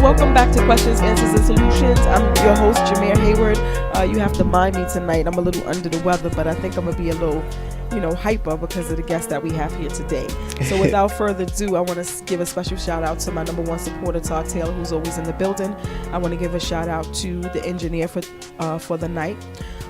welcome back to Questions, Answers, and Solutions. I'm your host, Jameer Hayward. You have to mind me tonight. I'm a little under the weather, but I think I'm going to be a little, hyper because of the guests that we have here today. So without further ado, I want to give a special shout out to my number one supporter, Todd Taylor, who's always in the building. I want to give a shout out to the engineer for the night.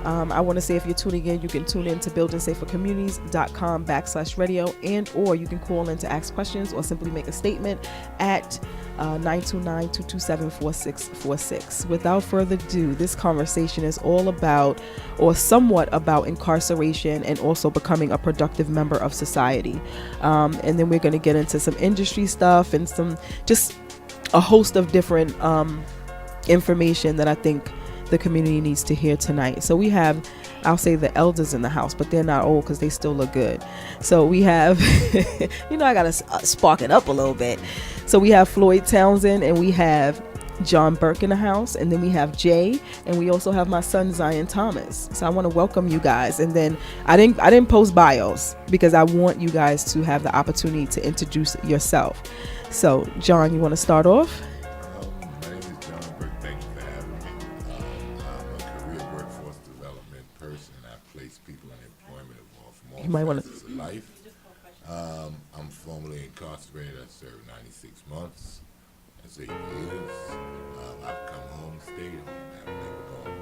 I want to say if you're tuning in, you can tune in to buildingsafercommunities.com/radio, and or you can call in to ask questions or simply make a statement at 929-227-4646. Without further ado, this conversation is all about, or somewhat about, incarceration and also becoming a productive member of society. And then we're going to get into some industry stuff and some just a host of different information that I think the community needs to hear tonight. So we have, I'll say, the elders in the house, but they're not old because they still look good. So we have, I gotta spark it up a little bit. So we have Floyd Townsend, and we have John Burke in the house, and then we have Jay, and we also have my son Zion Thomas. So I want to welcome you guys. And then I didn't post bios because I want you guys to have the opportunity to introduce yourself. So John, you want to start off? You might want to. Life. I'm formerly incarcerated. I served 96 months. That's 8 years. I've come home, stayed home. I've never gone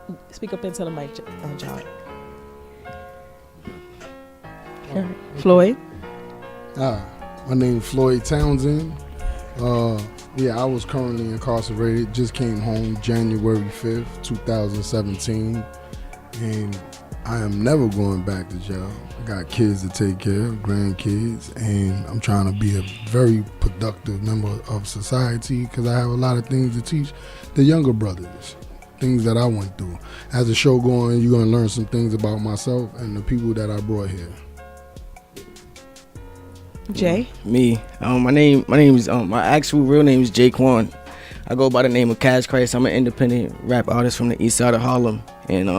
back. Speak up into the mic, John. Floyd. My name is Floyd Townsend. I was currently incarcerated. Just came home January 5th, 2017, and I am never going back to jail. I got kids to take care of, grandkids, and I'm trying to be a very productive member of society because I have a lot of things to teach the younger brothers, things that I went through. As the show going, you're going to learn some things about myself and the people that I brought here. Jay? Me. My name is my actual real name is Jay Quan. I go by the name of Cash Christ. I'm an independent rap artist from the east side of Harlem. And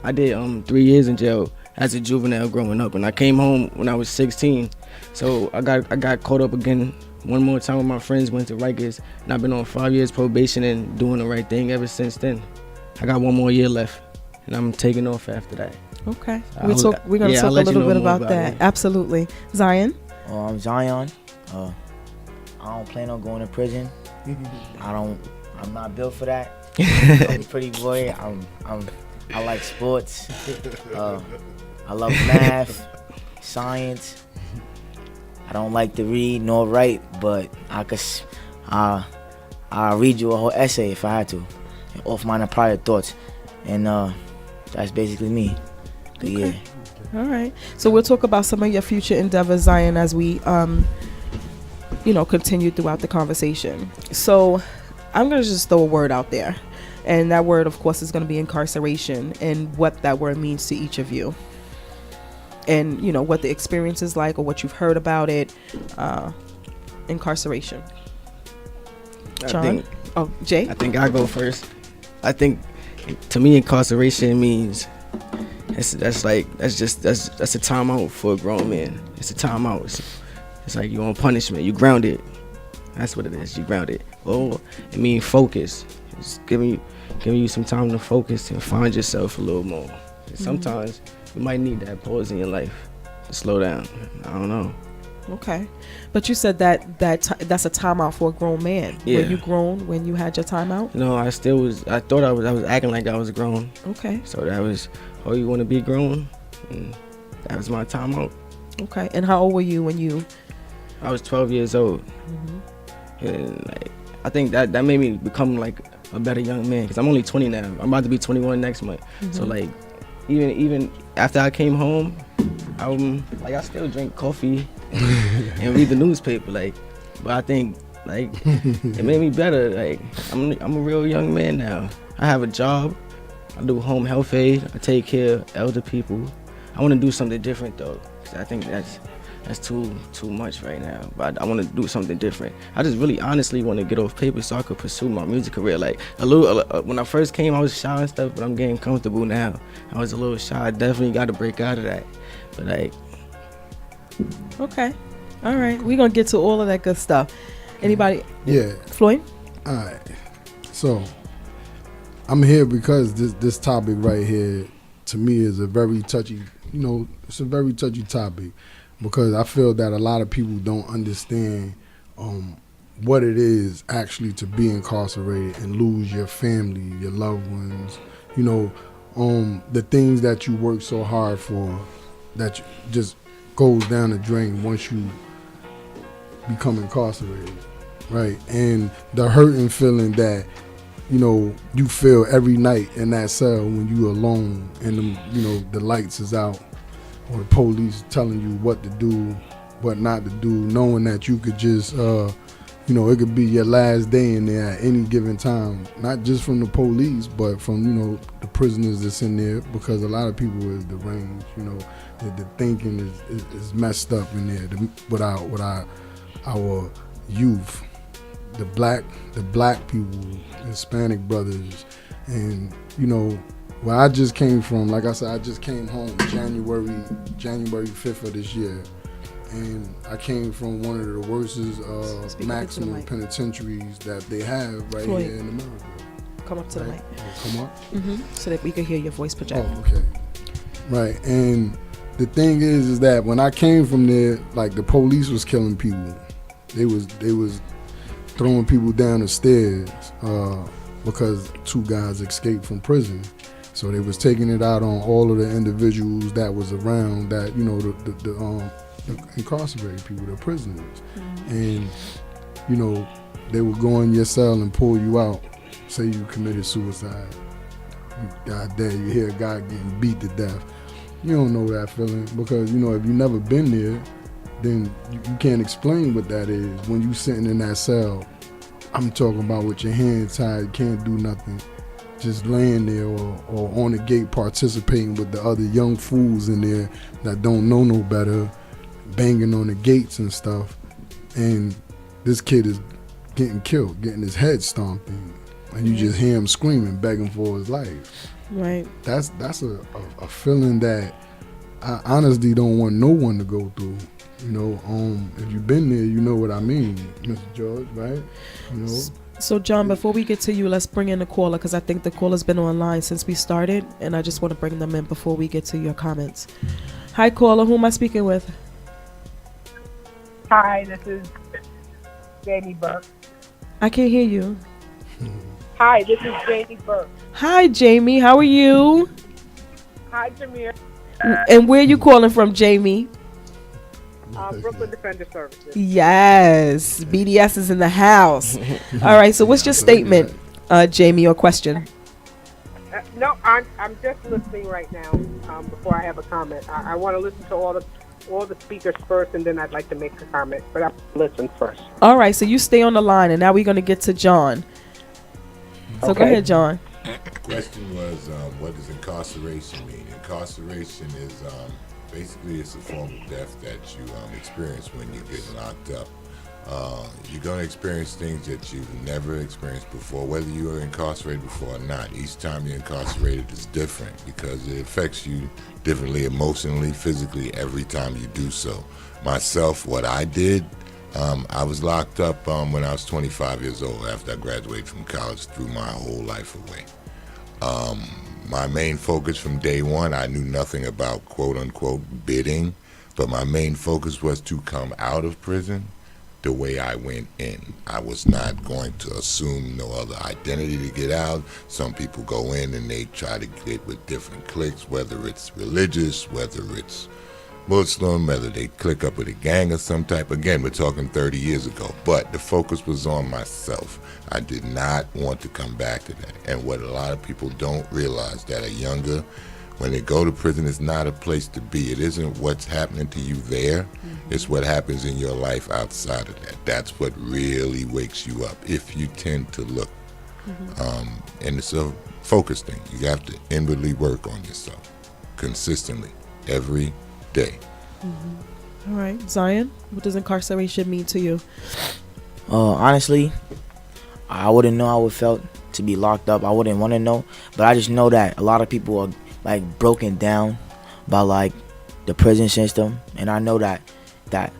I did 3 years in jail as a juvenile growing up. And I came home when I was 16. So I got caught up again one more time with my friends, went to Rikers. And I've been on 5 years probation and doing the right thing ever since then. I got one more year left. And I'm taking off after that. Okay. We're going to talk a little bit about that. Absolutely. Zion? I'm Zion. I don't plan on going to prison. I'm not built for that. I'm a pretty boy. I like sports. I love math, science. I don't like to read nor write, but I'll read you a whole essay if I had to, off my prior thoughts, and that's basically me. But okay. Yeah. All right. So we'll talk about some of your future endeavors, Zion, as we continue throughout the conversation. So I'm going to just throw a word out there. And that word, of course, is going to be incarceration and what that word means to each of you. And, what the experience is like or what you've heard about it. Incarceration. John? Jay? I think I go first. I think, to me, incarceration means that's a timeout for a grown man. It's a timeout. It's like you're on punishment. You grounded. That's what it is. You grounded. Well, it means focus. It's giving you some time to focus and find yourself a little more. Sometimes you might need that pause in your life to slow down. I don't know. Okay, but you said that's a timeout for a grown man. Yeah. Were you grown when you had your timeout? No, I still was. I thought I was acting like I was grown. Okay. So that was, you want to be grown? And that was my timeout. Okay, and how old were you when you? I was 12 years old. And I think that made me become like a better young man because I'm only 20 now. I'm about to be 21 next month. So like, even after I came home, I still drink coffee and read the newspaper. But I think it made me better. Like I'm a real young man now. I have a job. I do home health aid. I take care of elder people. I want to do something different though, because I think that's too much right now. But I want to do something different. I just really honestly want to get off paper so I could pursue my music career. Like when I first came, I was shy and stuff, but I'm getting comfortable now. I was a little shy. I definitely got to break out of that. But okay, all right, we're gonna get to all of that good stuff. Anybody? Yeah. Floyd? All right. So I'm here because this topic right here, to me, is a very touchy. It's a very touchy topic because I feel that a lot of people don't understand what it is actually to be incarcerated and lose your family, your loved ones. The things that you work so hard for, that just goes down the drain once you become incarcerated, right? And the hurting feeling that you feel every night in that cell when you alone and the lights is out, or the police telling you what to do, what not to do, knowing that you could just it could be your last day in there at any given time, not just from the police, but from the prisoners that's in there, because a lot of people is deranged. The thinking is messed up in there with our youth, the black people, Hispanic brothers, and where I just came from. Like I said, I just came home January 5th of this year. And I came from one of the worst maximum penitentiaries that they have right Floyd, here in America. Come up to the mic. Come up? So that we can hear your voice project. Oh, okay. Right. And the thing is that when I came from there, like, the police was killing people. They was throwing people down the stairs because 2 guys escaped from prison. So they was taking it out on all of the individuals that was around, that the incarcerated people, the prisoners. And they would go in your cell and pull you out, say you committed suicide. God damn, you hear a guy getting beat to death. You don't know that feeling, because if you never been there, then you can't explain what that is. When you sitting in that cell, I'm talking about with your hands tied, you can't do nothing, just laying there or on the gate participating with the other young fools in there that don't know no better, banging on the gates and stuff. And this kid is getting killed, getting his head stomped in, and you just hear him screaming, begging for his life. Right. That's a feeling that I honestly don't want no one to go through. If you've been there, you know what I mean, Mr. George, right? So, John, before we get to you, let's bring in the caller, because I think the caller's been online since we started, and I just want to bring them in before we get to your comments. Hi, caller. Who am I speaking with? Hi, this is Jamie Burke. I can't hear you. Hi, this is Jamie Burke. Hi, Jamie. How are you? Hi, Jameer. And where are you calling from, Jamie? Brooklyn Defender Services. Yes. BDS is in the house. All right. So what's your statement, Jamie, or question? No, I'm just listening right now. Before I have a comment, I want to listen to all the speakers first, and then I'd like to make a comment. But I'll listen first. All right. So you stay on the line, and now we're going to get to John. So Go ahead, John. The question was, what does incarceration mean? Incarceration is basically it's a form of death that you experience when you get locked up. You're going to experience things that you've never experienced before, whether you were incarcerated before or not. Each time you're incarcerated is different because it affects you differently emotionally, physically, every time you do so. Myself, what I did, I was locked up when I was 25 years old after I graduated from college, threw my whole life away. My main focus from day one, I knew nothing about quote-unquote bidding, but my main focus was to come out of prison the way I went in. I was not going to assume no other identity to get out. Some people go in and they try to get with different cliques, whether it's religious, whether it's Muslim, whether they click up with a gang or some type. Again, we're talking 30 years ago, but the focus was on myself. I did not want to come back to that. And what a lot of people don't realize, that are younger, when they go to prison, it's not a place to be. It isn't what's happening to you there. It's what happens in your life outside of that. That's what really wakes you up, if you tend to look. And it's a focus thing. You have to inwardly work on yourself consistently, every day. All right. Zion, what does incarceration mean to you? Honestly, I wouldn't know how it felt to be locked up. I wouldn't want to know, but I just know that a lot of people are like broken down by like the prison system, and I know that I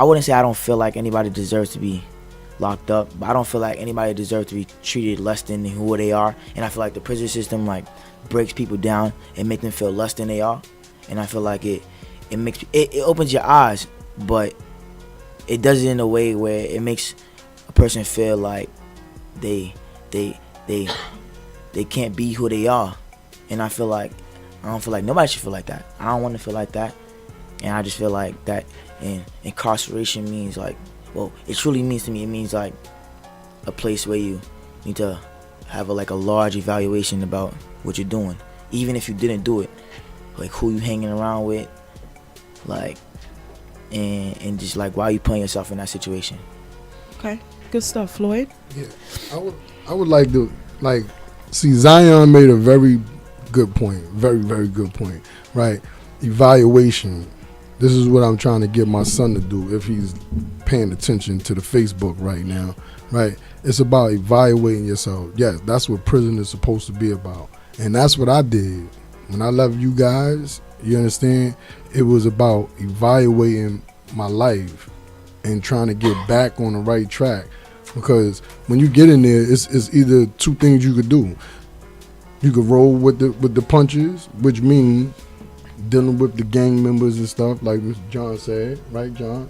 wouldn't say I don't feel like anybody deserves to be locked up, but I don't feel like anybody deserves to be treated less than who they are. And I feel like the prison system like breaks people down and make them feel less than they are. And I feel like it opens your eyes, but it does it in a way where it makes a person feel like they can't be who they are. And I don't feel like nobody should feel like that. I don't want to feel like that. And I just feel like that incarceration means like, well, it truly means to me, it means like a place where you need to have a large evaluation about what you're doing. Even if you didn't do it, like who you hanging around with, like, and just like why you putting yourself in that situation. Okay, good stuff, Floyd. Yeah, I would like to see Zion made a very good point, very very good point, right? Evaluation. This is what I'm trying to get my son to do if he's paying attention to the Facebook right now, right? It's about evaluating yourself. Yes, that's what prison is supposed to be about. And that's what I did. When I left you guys, you understand? It was about evaluating my life and trying to get back on the right track. Because when you get in there, it's either two things you could do. You could roll with the punches, which means dealing with the gang members and stuff, like Mr. John said, right, John?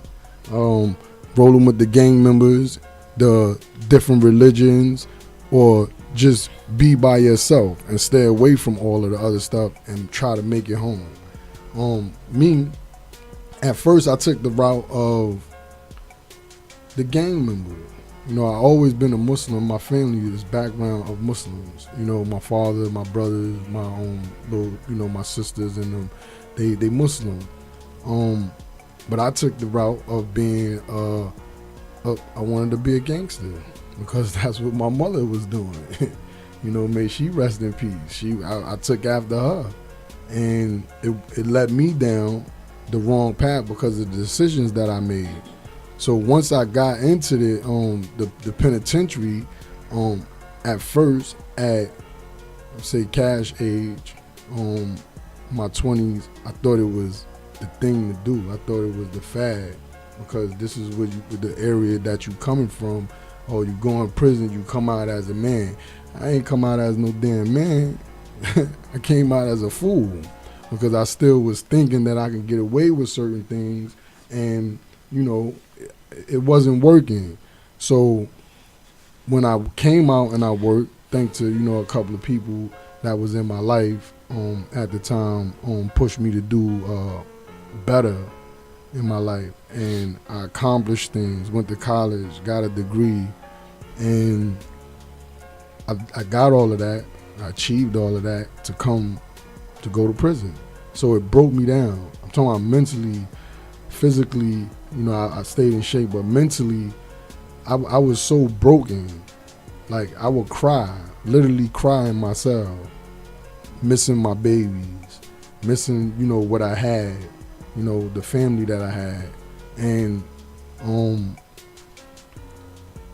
Rolling with the gang members, the different religions, or just be by yourself and stay away from all of the other stuff and try to make it home. Me, at first I took the route of the gang member. You know, I always been a Muslim. My family is background of Muslims. You know, my father, my brothers, my my sisters and them, they Muslim. But I took the route of being, I wanted to be a gangster because that's what my mother was doing. You know, may she rest in peace. I took after her, and it led me down the wrong path because of the decisions that I made. So once I got into the penitentiary, at first at say cash age, my 20s, I thought it was the thing to do. I thought it was the fad because this is the area that you coming from. Oh, you go in prison, you come out as a man. I ain't come out as no damn man. I came out as a fool because I still was thinking that I could get away with certain things, and you know, it wasn't working. So when I came out and I worked, thanks to a couple of people that was in my life at the time, pushed me to do better in my life, and I accomplished things. Went to college, got a degree, and I got all of that. I achieved all of that to go to prison. So it broke me down. I'm talking about mentally, physically. I stayed in shape, but mentally, I was so broken. Like I would cry, literally crying myself, missing my babies, missing what I had, the family that I had, and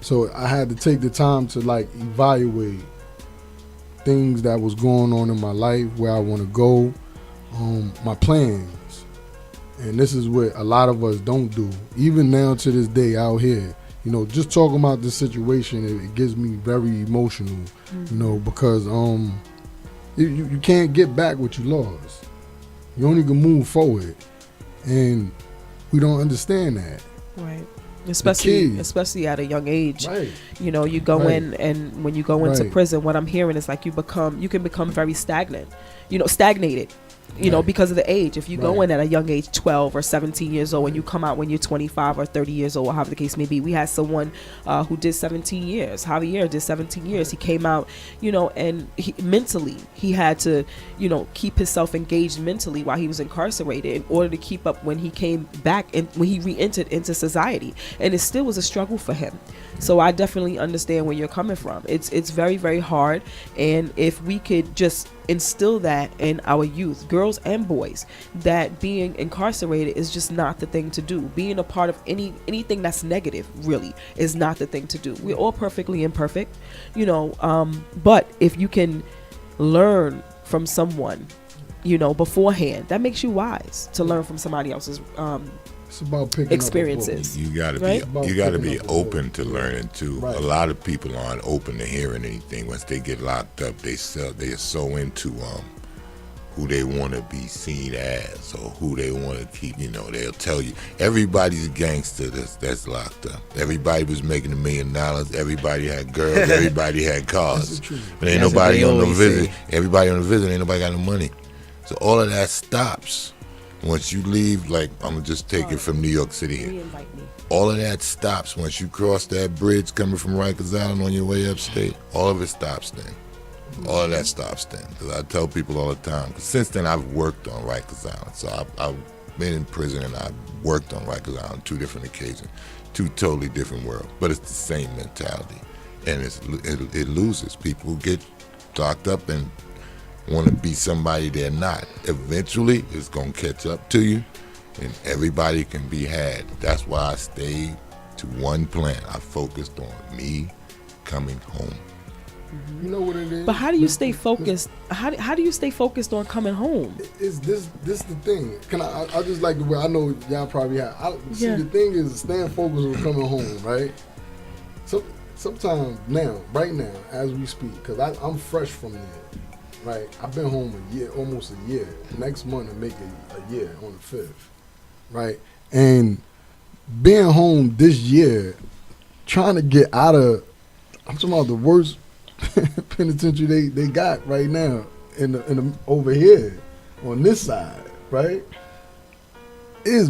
so I had to take the time to evaluate things that was going on in my life, where I want to go, my plans. And this is what a lot of us don't do. Even now to this day out here, just talking about this situation, it gets me very emotional, because you can't get back what you lost. You only can move forward. And we don't understand that. Right. Especially at a young age. Right. You go in, and when you go into prison, what I'm hearing is you can become very stagnated, because of the age. If you go in at a young age, 12 or 17 years old, and you come out when you're 25 or 30 years old, however the case may be. We had someone who did 17 years. Javier did 17 years. He came out, and mentally, he had to, keep himself engaged mentally while he was incarcerated in order to keep up when he came back and when he re-entered into society. And it still was a struggle for him. So I definitely understand where you're coming from. It's very, very hard. And if we could just instill that in our youth, girls and boys, that being incarcerated is just not the thing to do. Being a part of anything that's negative really is not the thing to do. We're all perfectly imperfect, but if you can learn from someone, beforehand, that makes you wise to learn from somebody else's It's about picking experiences. You gotta Right? be open to learning too. Right. A lot of people aren't open to hearing anything. Once they get locked up, they are so into who they want to be seen as or who they want to keep. You know, they'll tell you everybody's a gangster that's locked up. Everybody was making $1 million. Everybody had girls. Everybody had cars. But ain't That's what nobody they on the always visit. say. Everybody on the visit. Ain't nobody got no money. So all of that stops once you leave. Like, I'm gonna just take it from New York City here. Re-invite me. All of that stops once you cross that bridge coming from Rikers Island on your way upstate. All of it stops then. All of that stops then. Because I tell people all the time, 'cause since then I've worked on Rikers Island. So I've been in prison and I've worked on Rikers Island on 2 different occasions. 2 totally different worlds. But it's the same mentality. And it loses. People get locked up and want to be somebody they're not. Eventually, it's going to catch up to you, and everybody can be had. That's why I stayed to one plan. I focused on me coming home. You know what it is? But how do you stay focused? How do you stay focused on coming home? Is this the thing? Can I just like the way I know y'all probably have. See, Yeah. the thing is staying focused on coming home, right? So sometimes now, right now, as we speak, because I'm fresh from there, right? I've been home a year, almost a year. Next month I make a year on the 5th, right? And being home this year, trying to get out of, I'm talking about the worst penitentiary they got right now in the over here on this side, right? Is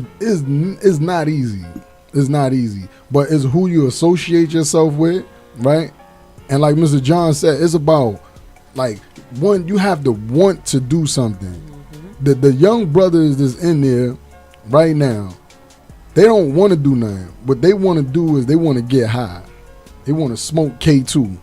not easy. It's not easy, but it's who you associate yourself with, right? And like Mr. John said, it's about like one, you have to want to do something. The young brothers that's in there right now, they don't want to do nothing. What they want to do is they want to get high. They want to smoke K2.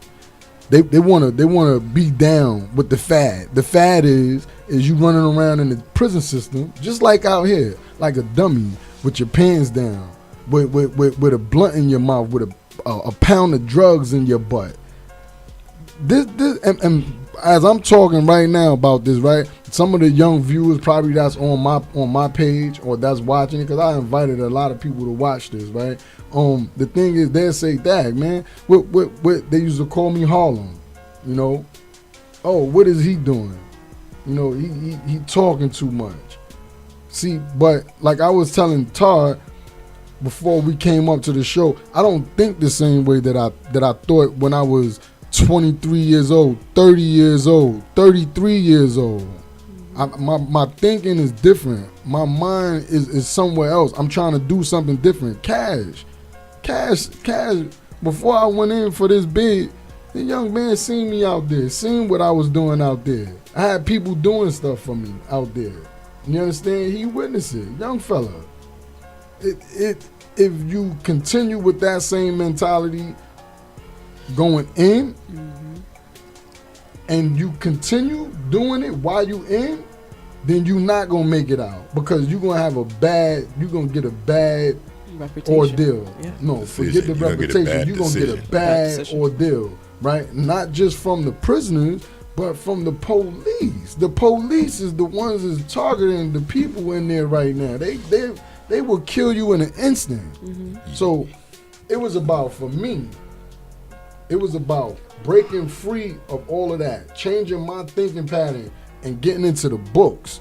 They want to be down with the fad. The fad is you running around in the prison system just like out here, like a dummy with your pants down, with a blunt in your mouth, with a pound of drugs in your butt. This and as I'm talking right now about this, right? Some of the young viewers probably that's on my page or that's watching it, because I invited a lot of people to watch this, right? The thing is, they'll say, "Dag, man, what they used to call me Harlem, you know? Oh, what is he doing? You know, he talking too much." See, but like I was telling Todd before we came up to the show, I don't think the same way that I thought when I was 23 years old, 30 years old, 33 years old. My thinking is different. My mind is somewhere else. I'm trying to do something different. Cash. Before I went in for this bid, the young man seen me out there, seen what I was doing out there. I had people doing stuff for me out there. You understand? He witnessed it. Young fella. If you continue with that same mentality going in, and you continue doing it while you in, then you're not gonna make it out, because you're gonna get a bad Reputation. ordeal. Yeah. No, Decision. forget the You're gonna get a reputation. bad You're gonna get a decision. Bad bad decision. ordeal, right? Not just from the prisoners, but from the police. The police is the ones that's targeting the people in there right now. They will kill you in an instant. So it was about, for me, it was about breaking free of all of that, changing my thinking pattern and getting into the books.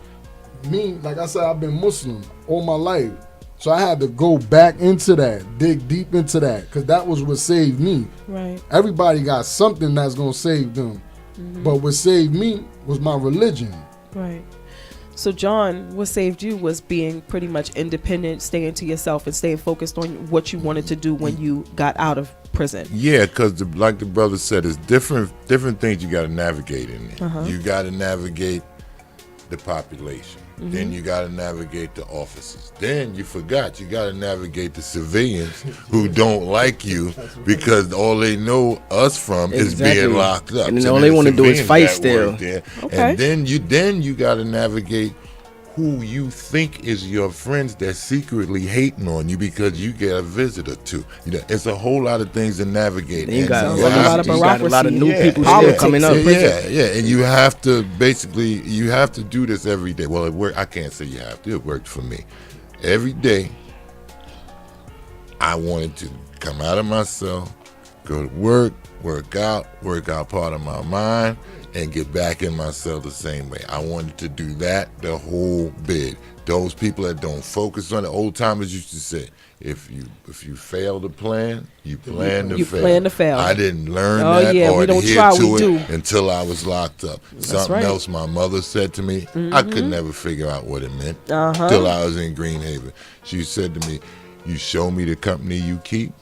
Me, like I said, I've been Muslim all my life. So I had to go back into that, dig deep into that, because that was what saved me. Right. Everybody got something that's going to save them. But what saved me was my religion. Right. So John, what saved you was being pretty much independent, staying to yourself and staying focused on what you wanted to do when you got out of prison. Yeah, because like the brother said, it's different things you got to navigate in there. You got to navigate the population. Then you got to navigate the officers. Then you forgot you got to navigate the civilians who don't like you because all they know us from is Exactly. being locked up. And then So all then they wanna do is civilians fight that still. work there. Okay. And then you got to navigate who you think is your friends that secretly hating on you because you get a visit or two. You know, it's a whole lot of things to navigate. You got, And a lot of you got a lot of new bureaucracy. people Yeah. still coming up. yeah, and you have to you have to do this every day. Well, it worked. I can't say you have to. It worked for me. Every day, I wanted to come out of my cell, go to work out part of my mind, and get back in my cell the same way. I wanted to do that the whole bit. Those people that don't focus on it, old timers used to say, if you fail to plan, you plan to fail. Plan to fail. I didn't learn Oh, that yeah, or we don't adhere try, to we it do. until I was locked up. Something right. else my mother said to me, I could never figure out what it meant till I was in Greenhaven. She said to me, you show me the company you keep,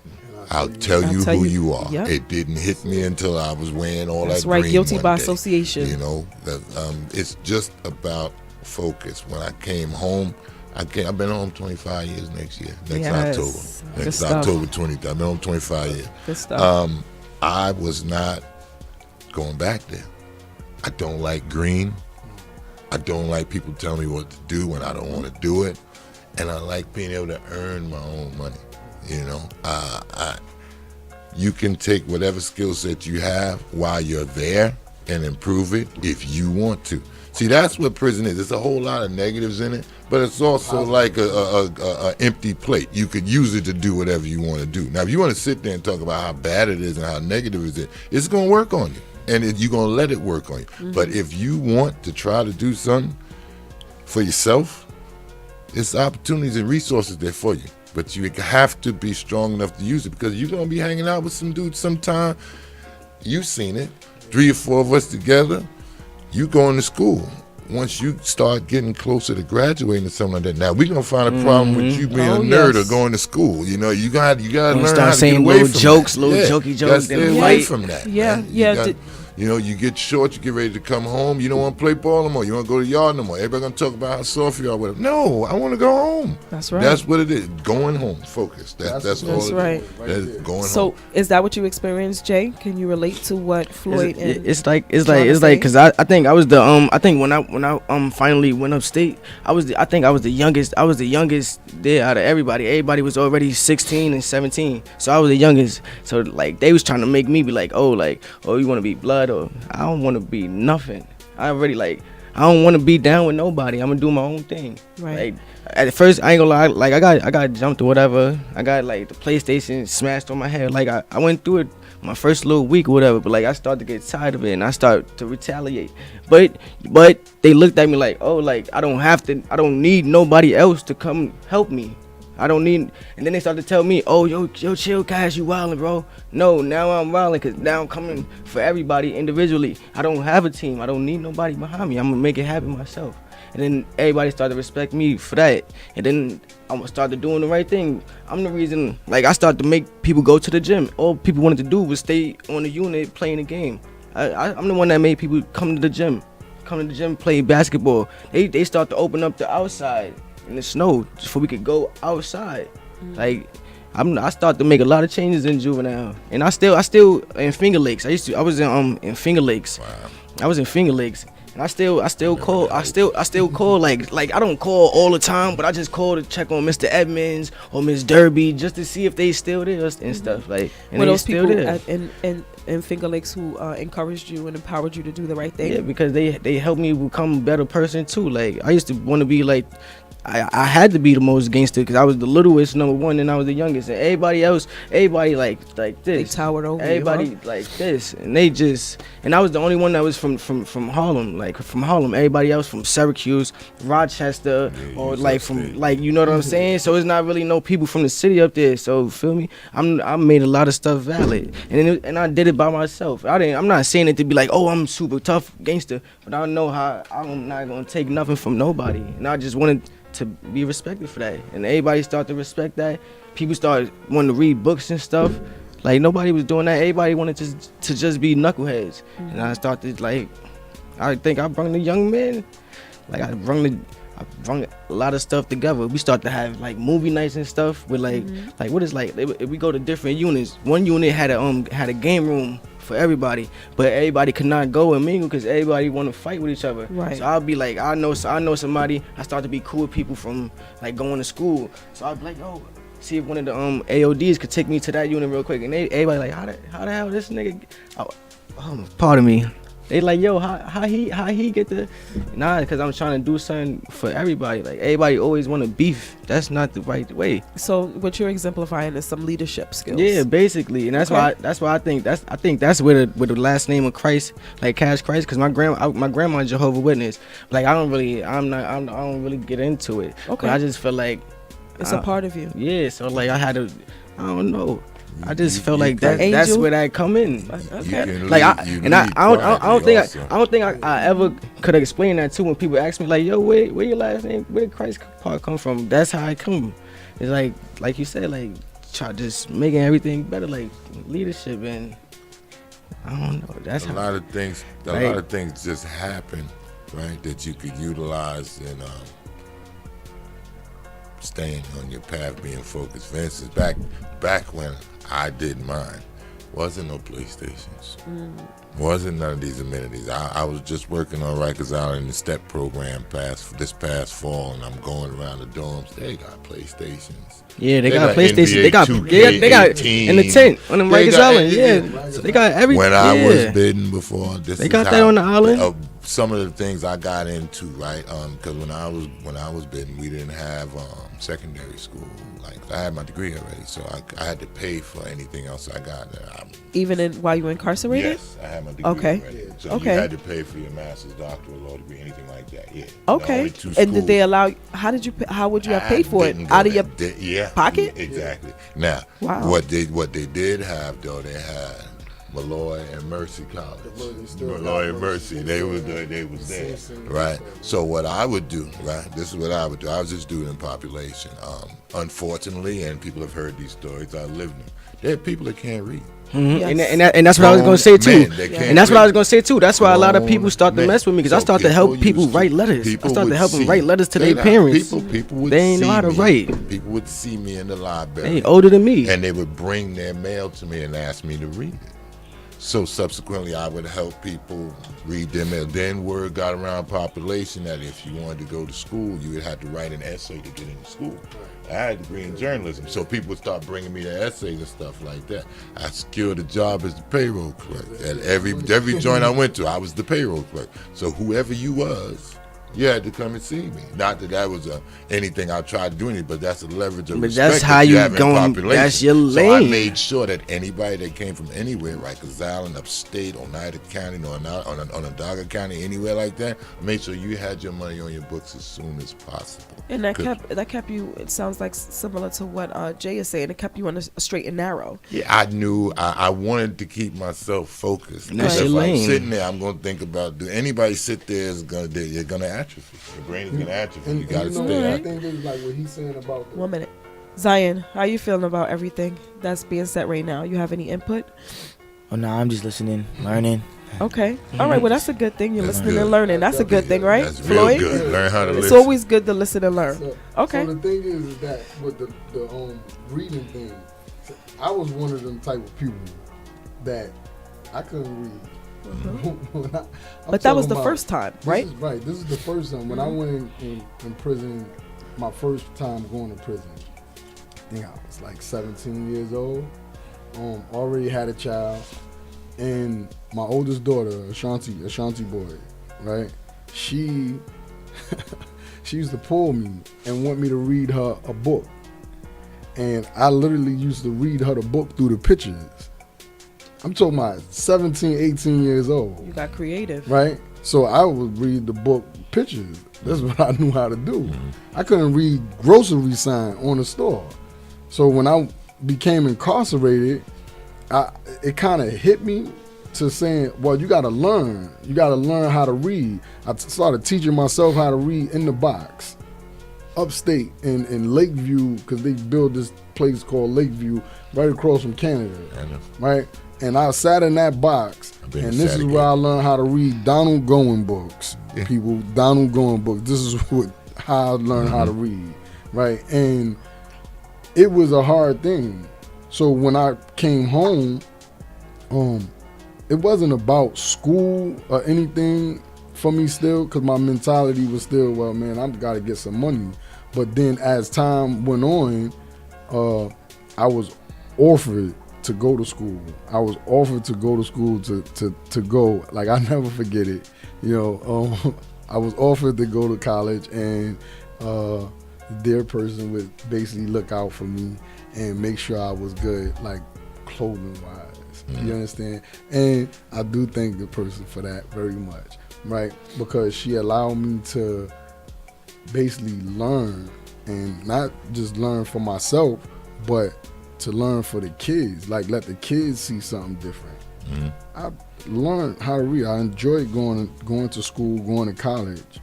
I'll tell you who you are. Yep. It didn't hit me until I was wearing all That's that right, green guilty one by day. association. You know, it's just about focus. When I came home, I've been home 25 years next year, next Yes. October. Good Next stuff. October 20th. I've been home 25 years. Good stuff. I was not going back there. I don't like green. I don't like people telling me what to do when I don't want to do it. And I like being able to earn my own money. You know, you can take whatever skill set you have while you're there and improve it if you want to. See, that's what prison is. There's a whole lot of negatives in it, but it's also like a empty plate. You could use it to do whatever you want to do. Now, if you want to sit there and talk about how bad it is and how negative it is, it's going to work on you, and you're going to let it work on you. But if you want to try to do something for yourself, there's opportunities and resources there for you. But you have to be strong enough to use it, because you're going to be hanging out with some dudes sometime. You've seen it. 3 or 4 of us together. You going to school. Once you start getting closer to graduating or something like that, now we're gonna find a problem with you being a nerd yes. or going to school. You know, you got to learn how start to saying get away little from jokes, that. little Yeah. jokey You jokes, gotta stay then away fight. from that. Yeah, man. yeah. You know, you get short, you get ready to come home. You don't want to play ball no more. You want to go to the yard no more. Everybody gonna talk about how soft you are. Whatever. No, I want to go home. That's right. That's what it is. Going home. Focus. That's all. That's right. That's going So home. is that what you experienced, Jay? Can you relate to what Floyd and It's like trying to say? because I think I was the I think when I finally went upstate, I was the youngest there out of everybody. Everybody was already 16 and 17, so I was the youngest. So like they was trying to make me be like, oh you want to be blood, or I don't want to be nothing. I don't want to be down with nobody. I'm gonna do my own thing. Right. Like at first, I ain't gonna lie. Like I got jumped or whatever. I got like the PlayStation smashed on my head. Like I went through it my first little week or whatever. But like I started to get tired of it and I started to retaliate. But they looked at me like, oh, like I don't need nobody else to come help me. I don't need, and then they started to tell me, oh, yo, chill, Cash, you wildin', bro. No, now I'm wildin', because now I'm coming for everybody individually. I don't have a team. I don't need nobody behind me. I'm going to make it happen myself. And then everybody started to respect me for that. And then I started doing the right thing. I'm the reason, like, I started to make people go to the gym. All people wanted to do was stay on the unit playing the game. I'm the one that made people come to the gym, play basketball. They start to open up the outside in the snow just so we could go outside. Like I started to make a lot of changes in juvenile, and I still in Finger Lakes. I was in Finger Lakes. Wow. I was in Finger Lakes, and I still call like I don't call all the time, but I just call to check on Mr. Edmonds or Miss Derby just to see if they still there and stuff. Like, and were they those still people there. in Finger Lakes who encouraged you and empowered you to do the right thing? Yeah, because they helped me become a better person too. Like I used to want to be like, I had to be the most gangster because I was the littlest, number one, and I was the youngest. And everybody like this. They towered over everybody you, huh? like this, and I was the only one that was from Harlem, like from Harlem. Everybody else from Syracuse, Rochester, or like from like, you know what I'm saying. So it's not really no people from the city up there. So feel me? I made a lot of stuff valid, and I did it by myself. I'm not saying it to be like, oh, I'm super tough gangster, but I know how I'm not gonna take nothing from nobody, and I just wanted to be respected for that, and everybody started to respect that. People started wanting to read books and stuff. Like nobody was doing that. Everybody wanted to just be knuckleheads, and I started like, I think I brought the young men, like I brought a lot of stuff together. We started to have like movie nights and stuff with like what is like if we go to different units. One unit had a game room for everybody, but everybody could not go and mingle because everybody want to fight with each other. Right. So I'll be like, I know somebody. I start to be cool with people from like going to school. So I'll be like, oh, see if one of the AODs could take me to that unit real quick. And everybody like, how the hell this nigga? Oh, pardon me. They like, yo, how he get the, nah, because I'm trying to do something for everybody. Like, everybody always want to beef. That's not the right way. So what you're exemplifying is some leadership skills. Yeah, basically, and that's Okay. why I think that's where the last name of Christ, like Cash Christ, because my grandma's Jehovah's Witness. Like, I don't really get into it. Okay. But I just feel like It's a part of you. yeah. So like I don't know. I just felt like That that's angel? where that come in. Okay. Like I don't think I ever could explain that too when people ask me like, yo, where your last name, where Christ part come from? That's how I come. It's like you said, like try just making everything better, like leadership, and I don't know. That's a how, lot of things. A Right. lot of things just happen, right? That you could utilize in staying on your path, being focused. For instance, back when I did mine, wasn't no PlayStations, wasn't none of these amenities. I was just working on Rikers Island in the STEP program this past fall, and I'm going around the dorms. They got PlayStations. yeah, they They got got PlayStation. NBA They got 2K18. in the tent on them They Rikers got Island. everything. Yeah, so they got everything. When I was bidding before, They got that on the island? Some of the things I got into, right? Because when I was bidding, we didn't have secondary school. Like I had my degree already, so I had to pay for anything else I got. Even while you were incarcerated? Yes, I had my degree Okay. already. So Okay. you had to pay for your master's, doctoral, law degree, anything like that. Yeah. Okay. The only two And did they schools- allow? How would you have paid for it? didn't go Out of your that- yeah, pocket? Exactly. Now, Wow. what they did have though, they had Malloy and Mercy College. Malloy and Mercy, they was there, right? So what I would do, right? This is what I would do. I was just doing in population. Unfortunately, and people have heard these stories. I lived them. There are people that can't read. Yes. And that's what I was gonna say too. Men, they can't And that's what I was read. gonna say too. That's why a lot of people start to Men. mess with me because I So start to help people used to- write letters. I people start to would help them see- write letters to they their not- parents. People would They ain't know see how to me. write. People would see me in the library. They older than me. And they would bring their mail to me and ask me to read it. So subsequently, I would help people read their mail. Then word got around population that if you wanted to go to school, you would have to write an essay to get into school. I had a degree in journalism, so people would start bringing me their essays and stuff like that. I secured a job as the payroll clerk. At every joint I went to, I was the payroll clerk. So whoever you was, you had to come and see me. Not that was anything I tried to do anything, but that's a leverage of But respect that's how that you have in gon- population. that's your So I lane. made sure that anybody that came from anywhere, Rikers Island, upstate, Oneida County, Onondaga County, anywhere like that, made sure you had your money on your books as soon as possible. And that 'Cause- kept you. It sounds like similar to what Jay is saying. It kept you on a straight and narrow. Yeah, I knew I wanted to keep myself focused. And that's Because your if I'm lane. sitting there, I'm going to think about, do anybody sit there you're going to atrophy. Your brain is going to atrophy. And You got to you know stay what I active. think is like what he's saying about the, 1 minute, Zion. How you feeling about everything that's being said right now? You have any input? Oh no, I'm just listening, learning. Okay. All right. Well, that's a good thing. You're That's listening good. and learning. That's a good thing, right, That's real Floyd? good. Learn how to It's listen. always good to listen and learn. So, Okay. So the thing is that with the reading thing, I was one of them type of people that I couldn't read. When I'm But that was talking the about- first time, this right? is right. This is the first time when I went in prison. My first time going to prison. I think I was like 17 years old. Already had a child, and my oldest daughter, Ashanti boy, right? She used to pull me and want me to read her a book, and I literally used to read her the book through the pictures. I'm talking about 17, 18 years old, You got creative. right? So I would read the book pictures. That's what I knew how to do. I couldn't read grocery sign on the store. So when I became incarcerated, it kind of hit me to saying, well, you got to learn. You got to learn how to read. I started teaching myself how to read in the box. Upstate in Lakeview, because they built this place called Lakeview right across from Canada, right? And I sat in that box, been and this is sat where I again. learned how to read Donald Goin books. Yeah. People, Donald Goin books. This is how I learned how to read, right? And it was a hard thing. So when I came home, it wasn't about school or anything for me still, because my mentality was still, well, man, I've got to get some money. But then as time went on, I was offered to go to school. I was offered to go to school to go. Like, I never forget it. I was offered to go to college, and their person would basically look out for me and make sure I was good, like clothing wise. You understand? And I do thank the person for that very much, right? Because she allowed me to basically learn, and not just learn for myself, but to learn for the kids. Like, let the kids see something different. I learned how to read. I enjoyed going to school, going to college,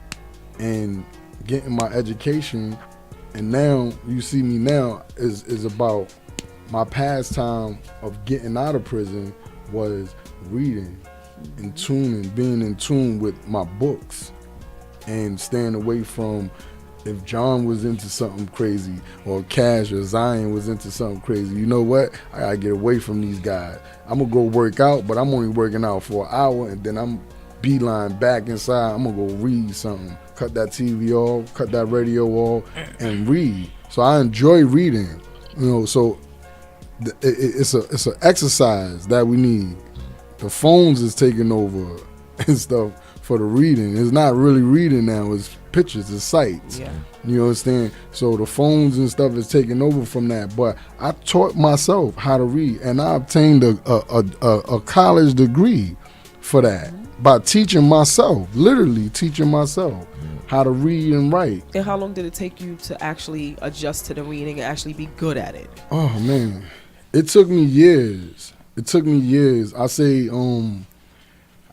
and getting my education. And now you see me now is about my pastime of getting out of prison was reading and being in tune with my books, and staying away from, if John was into something crazy, or Cash or Zion was into something crazy, you know what? I gotta get away from these guys. I'm gonna go work out, but I'm only working out for an hour, and then I'm beeline back inside. I'm gonna go read something. Cut that TV off, cut that radio off, and read. So I enjoy reading, so it's an exercise that we need. The phones is taking over and stuff for the reading. It's not really reading now, it's pictures, it's sights. Yeah. You understand? So the phones and stuff is taking over from that. But I taught myself how to read, and I obtained a college degree for that by teaching myself, literally teaching myself how to read and write. And how long did it take you to actually adjust to the reading and actually be good at it? Oh man, it took me years. I say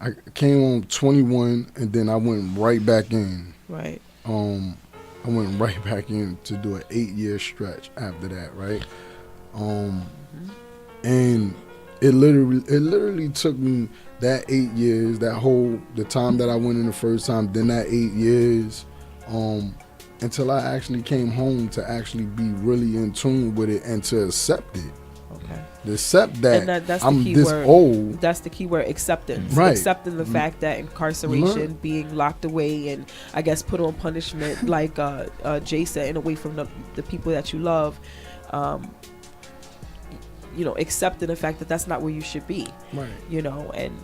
I came on 21, and then I went right back in. Right. I went right back in to do an 8-year stretch after that, right? And it literally took me that 8 years, the time that I went in the first time, then that 8 years, until I actually came home to actually be really in tune with it and to accept it. Okay. To accept that, And that's the I'm key this word. old. That's the key word, acceptance. Right. Accepting the fact that incarceration, being locked away and I guess put on punishment, like Jay said, and away from the people that you love, accepting the fact that that's not where you should be. Right. And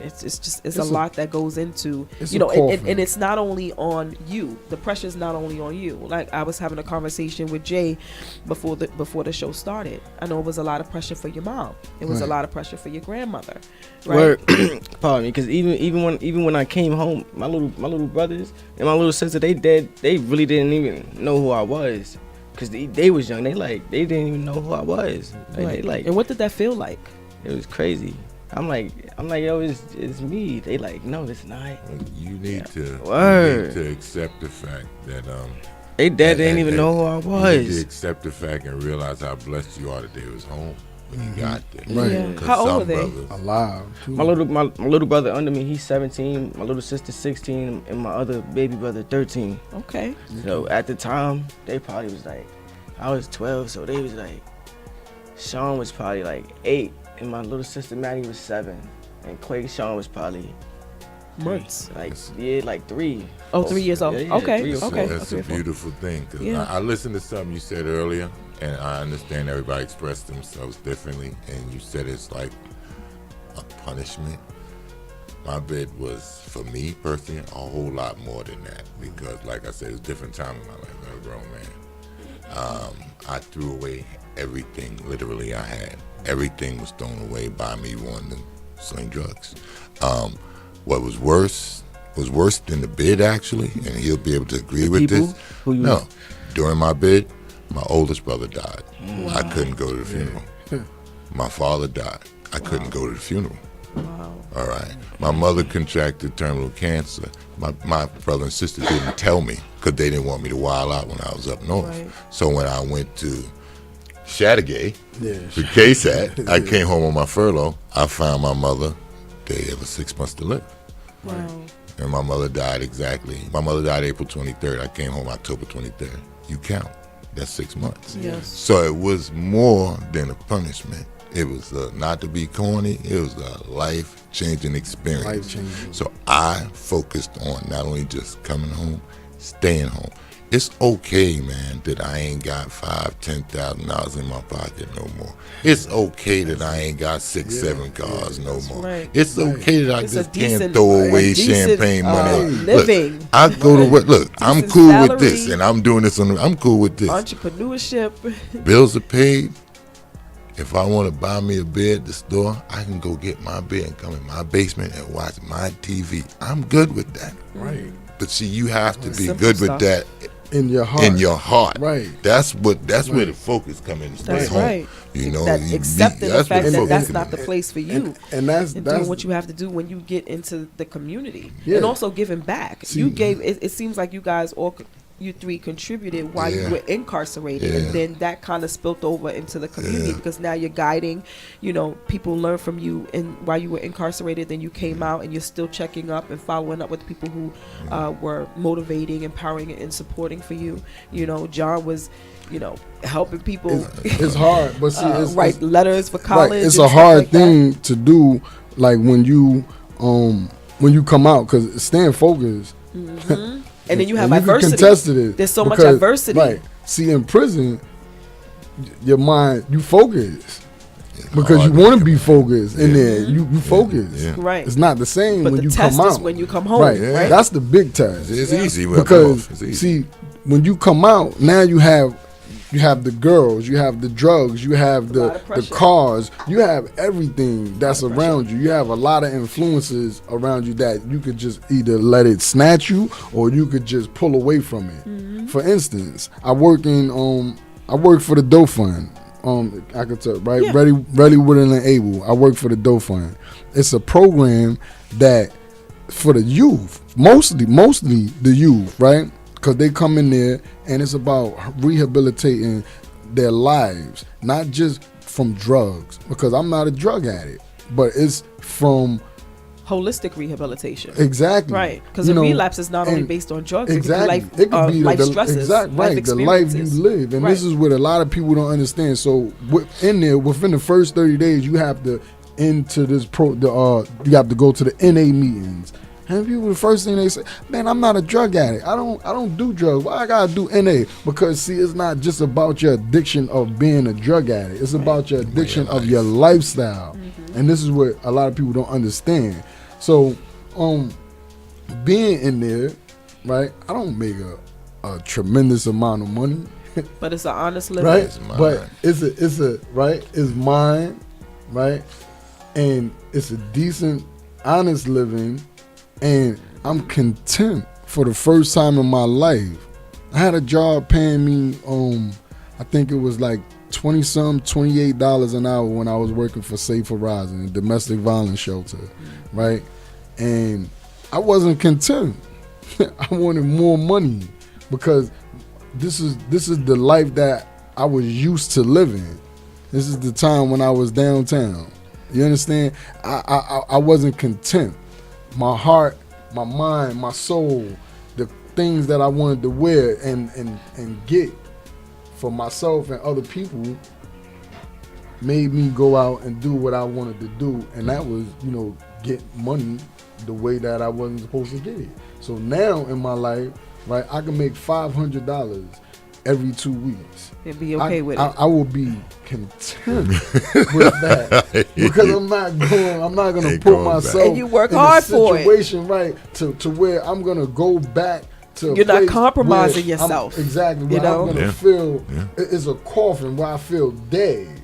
it's a lot that goes into, it's and it's not only on you. The pressure's not only on you. Like, I was having a conversation with Jay before the show started. I know it was a lot of pressure for your mom. It was a lot of pressure for your grandmother. Right. Pardon me, because even when I came home, my little brothers and my little sister, they really didn't even know who I was, because they was young. They didn't even know who I was. And what did that feel like? It was crazy. I'm like, yo, it's me. They like, no, it's not. You need to accept the fact that they dad didn't even know who I was. You need to accept the fact and realize how blessed you are that they was home when you got there. Right. Yeah. How old were they? Alive. Too. My little brother under me, he's 17. My little sister 16, and my other baby brother 13. Okay. So at the time, they probably was like, I was 12, so they was like, Sean was probably like 8. And my little sister Maddie was 7, and Quay Sean was probably months, like 3. Oh, 3 years old. Yeah, okay, 3 or 4. okay. That's a beautiful thing. Cause Yeah. I listened to something you said earlier, and I understand everybody expressed themselves differently. And you said it's like a punishment. My bid was, for me personally, a whole lot more than that, because, like I said, it was a different time in my life. I was a grown man. I threw away everything, literally, I had. Everything was thrown away by me wanting to sling drugs. What was worse than the bid, actually, and he'll be able to agree with this. No, during my bid, my oldest brother died. Wow. I couldn't go to the funeral. My father died. I couldn't go to the funeral. Wow. All right. My mother contracted terminal cancer. My brother and sister didn't tell me because they didn't want me to wild out when I was up north. Right. So when I went to Chattagay, the KSAT, I came home on my furlough. I found my mother, they have 6 months to live. Wow. And my mother died April 23rd. I came home October 23rd. You count. That's 6 months. Yes. So it was more than a punishment. It was, not to be corny, it was a life-changing experience. Life-changing. So I focused on not only just coming home, staying home. it's okay, man, that I ain't got $5,000-$10,000 in my pocket no more. It's okay that I ain't got 6-7 cars no more. right. It's okay that I It's just a decent- can't throw away a decent, champagne money. living. Look, I go to work. Look, I'm Decent cool with this, salary. and I'm doing this I'm cool with this. Entrepreneurship. Bills are paid. If I want to buy me a bed at the store, I can go get my bed and come in my basement and watch my TV. I'm good with that. Right. But see, you have to be Simple good stuff. with that In your heart. in your heart. Right. That's where the focus comes in. That's home. right. You know, That accepting the where fact that focus that's come not in. the place for you. And that's Doing what you have to do when you get into the community, Yeah. and also giving back. See- You gave. It seems like you guys you three contributed while you Yeah. were incarcerated, Yeah. and then that kind of spilt over into the community Yeah. because now you're guiding. You know, people learn from you, and while you were incarcerated, then you came out and you're still checking up and following up with people who were motivating, empowering, and supporting for you. You know, John was, helping people. It's hard, but see, write letters for college. right. It's and a stuff hard like that. thing to do, like when you come out, because staying focused. And then you have and you can adversity. contest it There's so much because- adversity. Right. See, in prison, your mind, you focus. It's Because you hard want to come be in. focused in there. You focus. Yeah. Right. It's not the same But when the you test come is out. when you come home, Right. right? That's the big test. It's easy. When Because it's easy. see, when you come out, now you have the girls, you have the drugs, you have A lot the of pressure. cars, you have everything that's of around you. You have a lot of influences around you that you could just either let it snatch you or you could just pull away from it. Mm-hmm. For instance, I work for the Doe Fund. I could tell, right? Yeah. Ready, willing, and able. I work for the Doe Fund. It's a program that for the youth, mostly the youth, right? Because they come in there and it's about rehabilitating their lives, not just from drugs. Because I'm not a drug addict, but it's from Holistic rehabilitation. exactly Right. Because you the know, relapse is not only and based on drugs. exactly. It could be life, life stresses. exactly life right. The life you experiences. live, and this Right. is what a lot of people don't understand. So in there, within the first 30 days, you have to into this you have to go to the NA meetings. And people, the first thing they say, man, I'm not a drug addict. I don't do drugs. Why I gotta do NA? Because see, it's not just about your addiction of being a drug addict. It's about your addiction of your lifestyle. Mm-hmm. And this is what a lot of people don't understand. So, being in there, right? I don't make a tremendous amount of money, But it's an honest living. right? It's mine. But it's a right. It's mine, right? And it's a decent, honest living, and I'm content for the first time in my life. I had a job paying me, I think it was like $28 an hour when I was working for Safe Horizon, a domestic violence shelter, right? And I wasn't content. I wanted more money because this is the life that I was used to living. This is the time when I was downtown. You understand? I wasn't content. My heart, my mind, my soul, the things that I wanted to wear and get for myself and other people made me go out and do what I wanted to do, and that was, get money the way that I wasn't supposed to get it. So now in my life, right, I can make $500 every 2 weeks. And be okay with it. I will be content with that because I'm not gonna Ain't put going back. myself And you work in hard a for it. situation, right, to where I'm gonna go back to. You're not place compromising where yourself. Exactly. Where know? I'm gonna Yeah. feel Yeah. it's a coffin where I feel dead.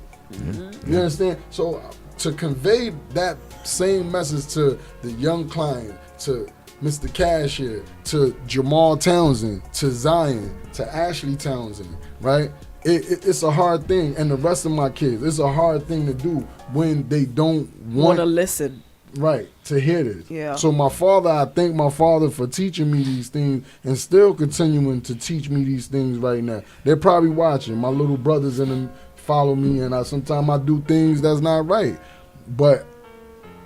You understand? So to convey that same message to the young client, to Mr. Cashier, to Jamal Townsend, to Zion, to Ashley Townsend, right? It's a hard thing, and the rest of my kids, it's a hard thing to do when they don't Want want to listen. right to hear this. Yeah. So I thank my father for teaching me these things and still continuing to teach me these things right now. They're probably watching. My little brothers and them follow me, and sometimes I do things that's not right, but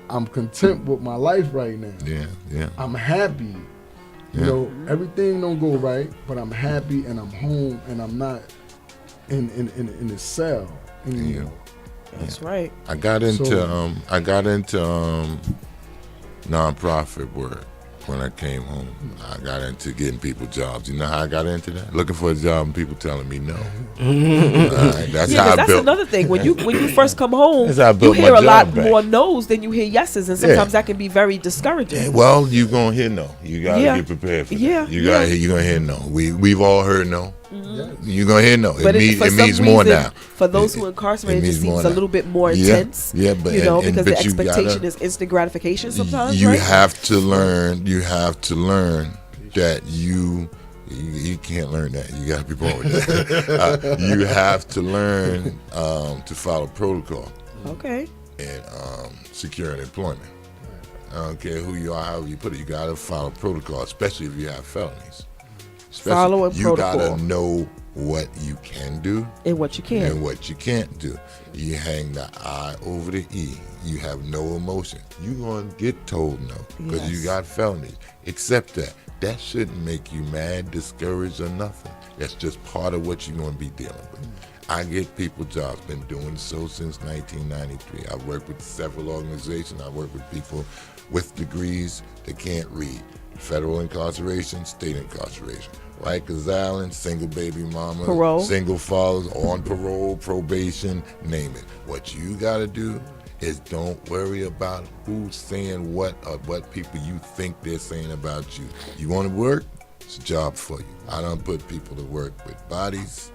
I'm content with my life right now. Yeah. I'm happy. You Yeah. know, everything don't go right, but I'm happy and I'm home and I'm not in a cell anymore. That's right. I got into nonprofit work, work when I came home. I got into getting people jobs. You know how I got into that? Looking for a job and people telling me no. That's Yeah, how I 'cause that's built. another thing. When you first come home, That's how I you built my hear a job lot back. more no's than you hear yeses, and sometimes that can be very discouraging. Well, you gonna hear no. You gotta Yeah. get prepared for that. Yeah, You yeah. you gonna hear no. We've all heard no. Yes. You gonna hear no. But It for some means more reason, now. for those It- who are it incarcerated, it means just more seems a now. little bit more Yeah, intense. yeah, but you know, and- because the but you expectation gotta- is instant gratification sometimes, You right? have to learn. You have to learn that you can't learn that. You got to be born with that. You have to learn to follow protocol Okay. and securing employment. I don't care who you are, however you put it. You got to follow protocol, especially if you have felonies. Following you protocol. got to know what you can do And what you can. and what you can't do. You hang the I over the E. You have no emotion. You're going to get told no because you Yes. got felonies. Accept that. That shouldn't make you mad, discouraged, or nothing. That's just part of what you're going to be dealing with. I get people jobs. Been doing so since 1993. I work with several organizations. I work with people with degrees that can't read. Federal incarceration, state incarceration. Rikers Island, single baby mama, Parole. single fathers, on parole, probation, name it. What you got to do is don't worry about who's saying what or what people you think they're saying about you. You want to work? It's a job for you. I don't put people to work with bodies,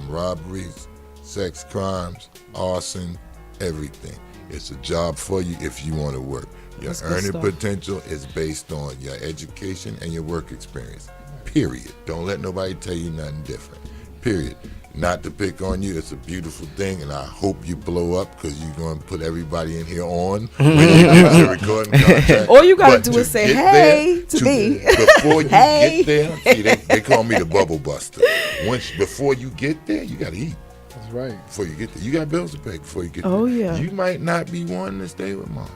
robberies, sex crimes, arson, everything. It's a job for you if you want to work. Your That's good earning stuff. potential is based on your education and your work experience. Period. Don't let nobody tell you nothing different. Period. Not to pick on you, it's a beautiful thing, and I hope you blow up because you're going to put everybody in here on when you do your recording contract. All you gotta But do to is say, get "Hey," to me. Before you Hey. get there, see, they call me the bubble buster. Before you get there, you got to eat. That's right. Before you get there, you got bills to pay before you get there. Oh, yeah. You might not be wanting to stay with mom.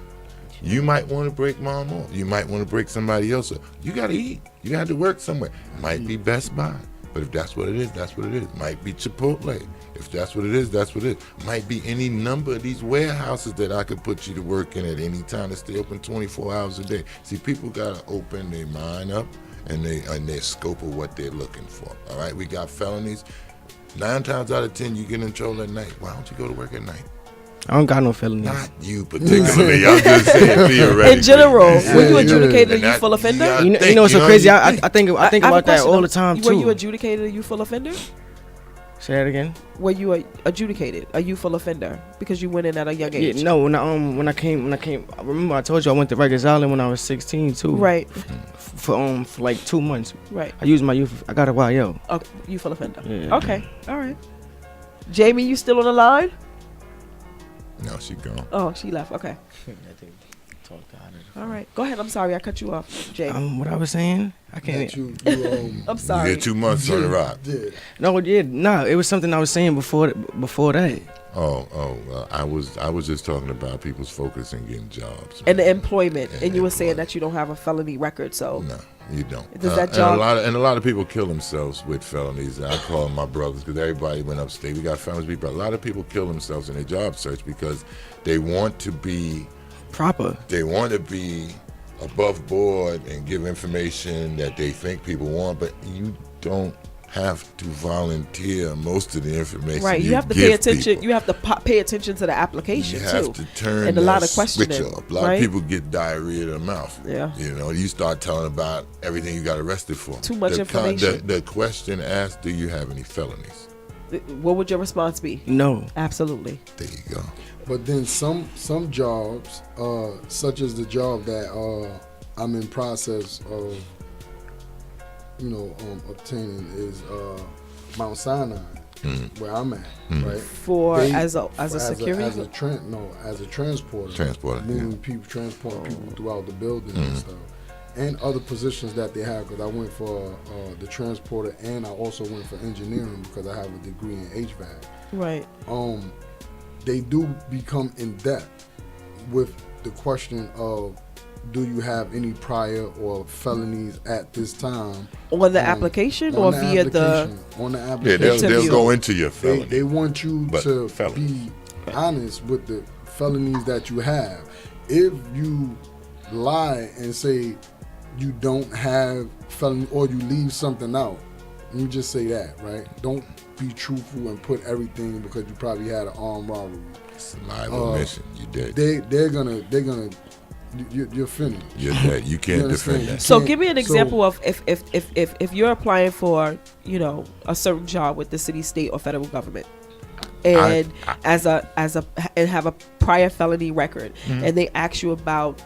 You might want to break mom off. You might want to break somebody else off. You got to eat. You got to work somewhere. Might be Best Buy. But if that's what it is, that's what it is. Might be Chipotle. If that's what it is, that's what it is. Might be any number of these warehouses that I could put you to work in at any time to stay open 24 hours a day. See, people got to open their mind up and their scope of what they're looking for. All right, we got felonies. 9 times out of 10, you get in trouble at night. Why don't you go to work at night? I don't got no felonies. Not you particularly. I'm just saying theoretically. In general, were you Yeah. adjudicated a And that- youthful offender? yeah. You know, think, what's you so know, crazy? you I think. think I have about a that question, all though. the time Were too. you adjudicated a youthful offender? Say that again. Were you adjudicated a youthful offender because you went in at a young age? Yeah, no, when I came, I remember I told you I went to Rikers Island when I was 16 too. Right, For like 2 months. right. I used my youth. I got a YO. Okay, youthful offender. Yeah. Okay, all right. Jamie, you still on the line? No, she gone. Oh, she left. Okay, all right. Go ahead. I'm sorry, I cut you off, Jamie. What I was saying? I That can't. you I'm You sorry. get 2 months on the rock. did. No, it was something I was saying before that. I was just talking about people's focus and getting jobs. And the employment, and you were saying employment. that you don't have a felony record, so No, you don't. Does that and job- a lot of people kill themselves with felonies. I call them my brothers because everybody went upstate. We got felonies, but a lot of people kill themselves in their job search because they want to be Proper. above board and give information that they think people want, but you don't have to volunteer most of the information. right. You have to give pay attention. people. You have to pay attention to the application You have too. to turn And a lot that of questioning, switch up. A lot right? of people get diarrhea in their mouth. Yeah. You know, you start telling about everything you got arrested for. Too much The information. The question asked, do you have any felonies? What would your response be? No. Absolutely. There you go. But then some jobs, such as the job that I'm in process of, obtaining is Mount Sinai, where I'm at, right? For They- as a security. as a transporter, Transporter, moving people, transporting people throughout the building and stuff, and other positions that they have. Because I went for the transporter, and I also went for engineering because I have a degree in HVAC. right. They do become in depth with the question of, do you have any prior or felonies at this time? On the application or via the. on the Yeah, application? they'll Interview. go into your felony. They want you But to felonies. be honest with the felonies that you have. If you lie and say you don't have felony or you leave something out, let me just say that, right? Don't be truthful and put everything because you probably had an armed robbery. It's a live omission. You did. They're gonna you're finished. You're dead. You can't defend that. So give me an example of if you're applying for, a certain job with the city, state, or federal government, and and have a prior felony record, and they ask you about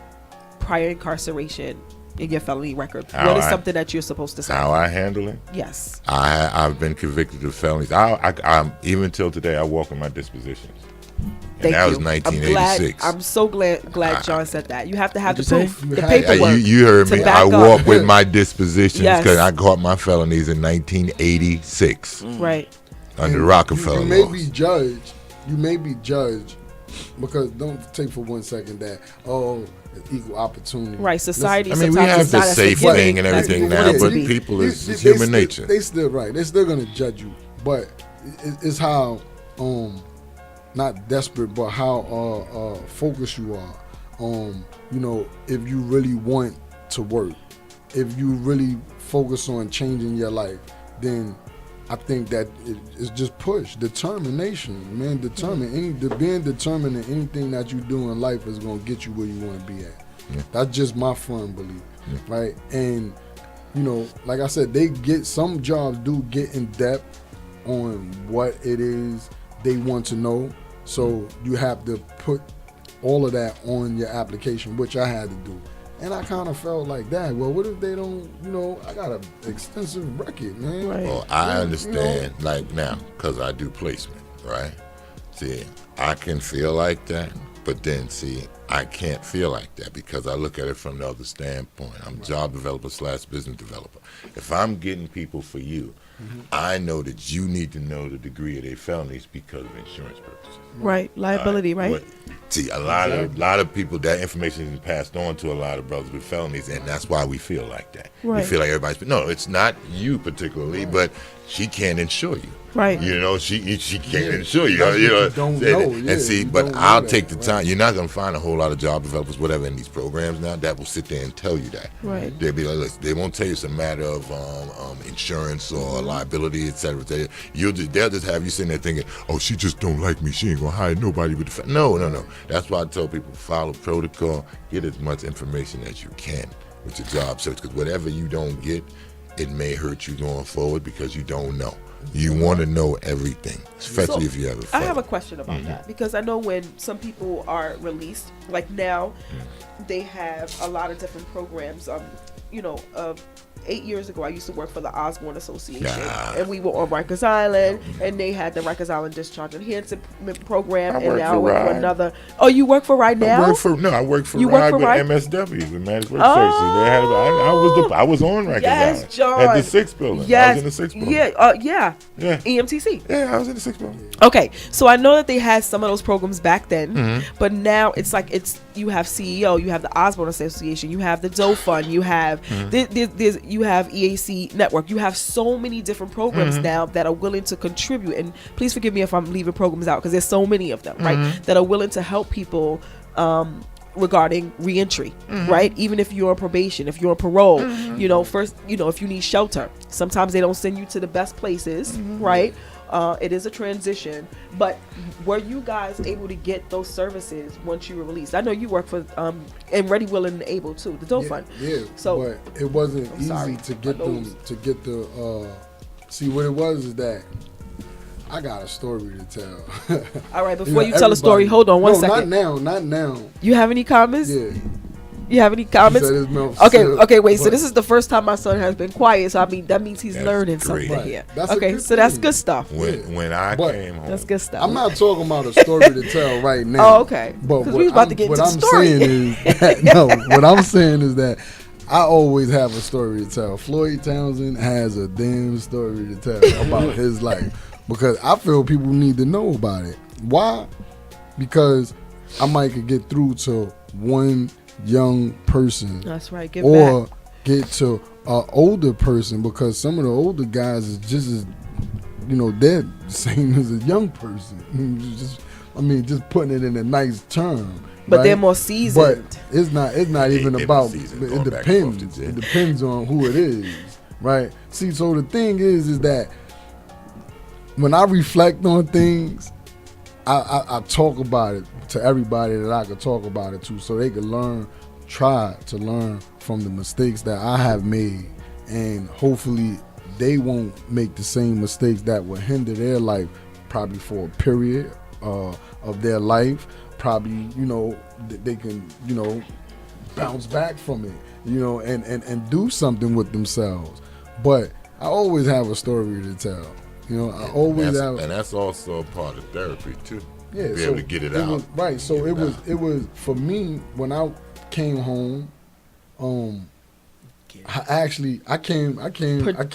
prior incarceration in your felony record. What is something that you're supposed to say? How I handle it? Yes. I've been convicted of felonies. I'm even till today I walk in my dispositions. And Thank that you. was 1986. I'm so glad John said that. You have to have the What'd you proof, say? the Yeah, paperwork. You heard to me. back I up. walk with my dispositions because Yes. I caught my felonies in 1986 Right. under And Rockefeller you may laws. be judged. You may be judged because don't take for 1 second that it's equal opportunity. Right. Society. I mean, we sometimes have is not the as safe forgiving thing and as everything we now, want it to but be. people is They human still- nature. They still right. They're still gonna judge you, but it's how not desperate, but how focused you are. If you really want to work, if you really focus on changing your life, then I think that it's just push, determination, man. Being determined in anything that you do in life is gonna get you where you want to be at. Yeah. That's just my firm belief, right? And like I said, some jobs do get in depth on what it is they want to know. So you have to put all of that on your application, which I had to do. And I kind of felt like that. Well, what if they don't, I got an extensive record, man. Right. Well, I understand, like now, because I do placement, right? See, I can feel like that, but then, see, I can't feel like that because I look at it from the other standpoint. I'm job developer / business developer. If I'm getting people for you, I know that you need to know the degree of their felonies because of insurance purposes. Right. Liability. Right. See, a lot of people, that information is passed on to a lot of brothers with felonies, and that's why we feel like that. Right. We feel like everybody's. No, it's not you particularly, but she can't insure you. Right. She can't insure you. That's what you don't know, And see, you but don't know I'll that, take the right. time. You're not gonna find a whole lot of job developers, whatever, in these programs now that will sit there and tell you that. Right. They'll be like, listen, they won't tell you it's a matter of insurance or liability, et cetera. They'll just have you sitting there thinking, oh, she just don't like me. She ain't gonna hire nobody with the No. That's why I tell people follow protocol. Get as much information as you can with your job search, because whatever you don't get, it may hurt you going forward because you don't know. You want to know everything, especially if you have a I felony. have a question about that because I know when some people are released, like now, they have a lot of different programs. 8 years ago, I used to work for the Osborne Association, and we were on Rikers Island, and they had the Rikers Island Discharge Enhancement Program, and now I work for another. Oh, you work for Ride now? I work for You Ride work for with Ride? MSW, with Managed Work Services. They had, I was on Rikers Yes, Island. John. At the 6th building. Yes. I was in the 6th building. Yeah. Yeah. EMTC. Yeah, I was in the 6th building. Okay, so I know that they had some of those programs back then, but now it's like you have CEO, you have the Osborne Association, you have the Doe Fund, you have you have EAC Network, you have so many different programs now that are willing to contribute. And please forgive me if I'm leaving programs out because there's so many of them, right? That are willing to help people regarding reentry, right? Even if you're on probation, if you're on parole, first, if you need shelter, sometimes they don't send you to the best places, right? It is a transition, but were you guys able to get those services once you were released? I know you work for and Ready, Willing, and Able too, the Doe Fund. Yeah, So but it wasn't I'm easy sorry. to get My them nose. to get the. See, what it was is that I got a story to tell. all right, before you tell a story, hold on one second. Not now. You have any comments? Yeah. You have any comments? He said his mouth Okay, sealed, wait. So but- this is the first time my son has been quiet. So I mean, that means he's That's learning great. something Right. here. That's a Okay, good so that's thing. good stuff. When I But- came home, That's good stuff. I'm not talking about a story to tell right now. Oh, okay. But 'Cause what we was about I'm- to get what into I'm the story. saying is that, no. What I'm saying is that I always have a story to tell. Floyd Townsend has a damn story to tell about his life because I feel people need to know about it. Why? Because I might could get through to one young person That's right. Give or back. get to an older person because some of the older guys is just as they're the same as a young person. Just putting it in a nice term. But right? they're more seasoned. But it's not even Different about. seasons, It going back and forth depends. to It Jen. depends on who it is, right? See, so the thing is that when I reflect on things, I talk about it to everybody that I could talk about it to, so they could try to learn from the mistakes that I have made, and hopefully they won't make the same mistakes that will hinder their life, probably for a period of their life. Probably, they can, bounce back from it, and do something with themselves. But I always have a story to tell. I always have. And that's also a part of therapy too. Yeah, be able to get it out. Right. So Get it was for me when I came home. I came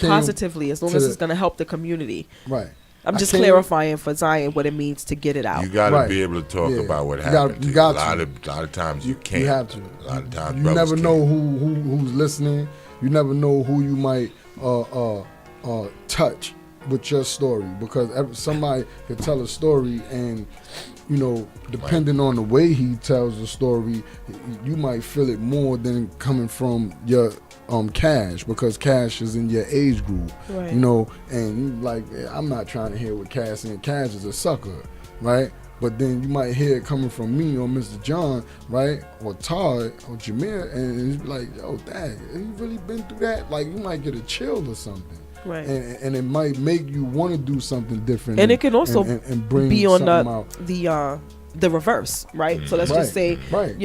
Positively, as long as it's going to help the community. Right. I'm just clarifying for Zion what it means to get it out. You got to Right. be able to talk Yeah. about what You happened. got- you to got A to. lot of times you can't. You have to. A lot of times You brothers never can't. know who's listening. You never know who you might touch with your story, because somebody could tell a story, and depending on the way he tells the story, you might feel it more than coming from your Cash, because Cash is in your age group, Right. and you like, I'm not trying to hear what Cash saying. Cash is a sucker, right? But then you might hear it coming from me or Mr. John, right? Or Todd or Jameer, and it's like, yo, dang, you really been through that? Like, you might get a chill or something. Right. And it might make you want to do something different. And it can also and bring be on something out. the reverse, right? So let's just say, Right.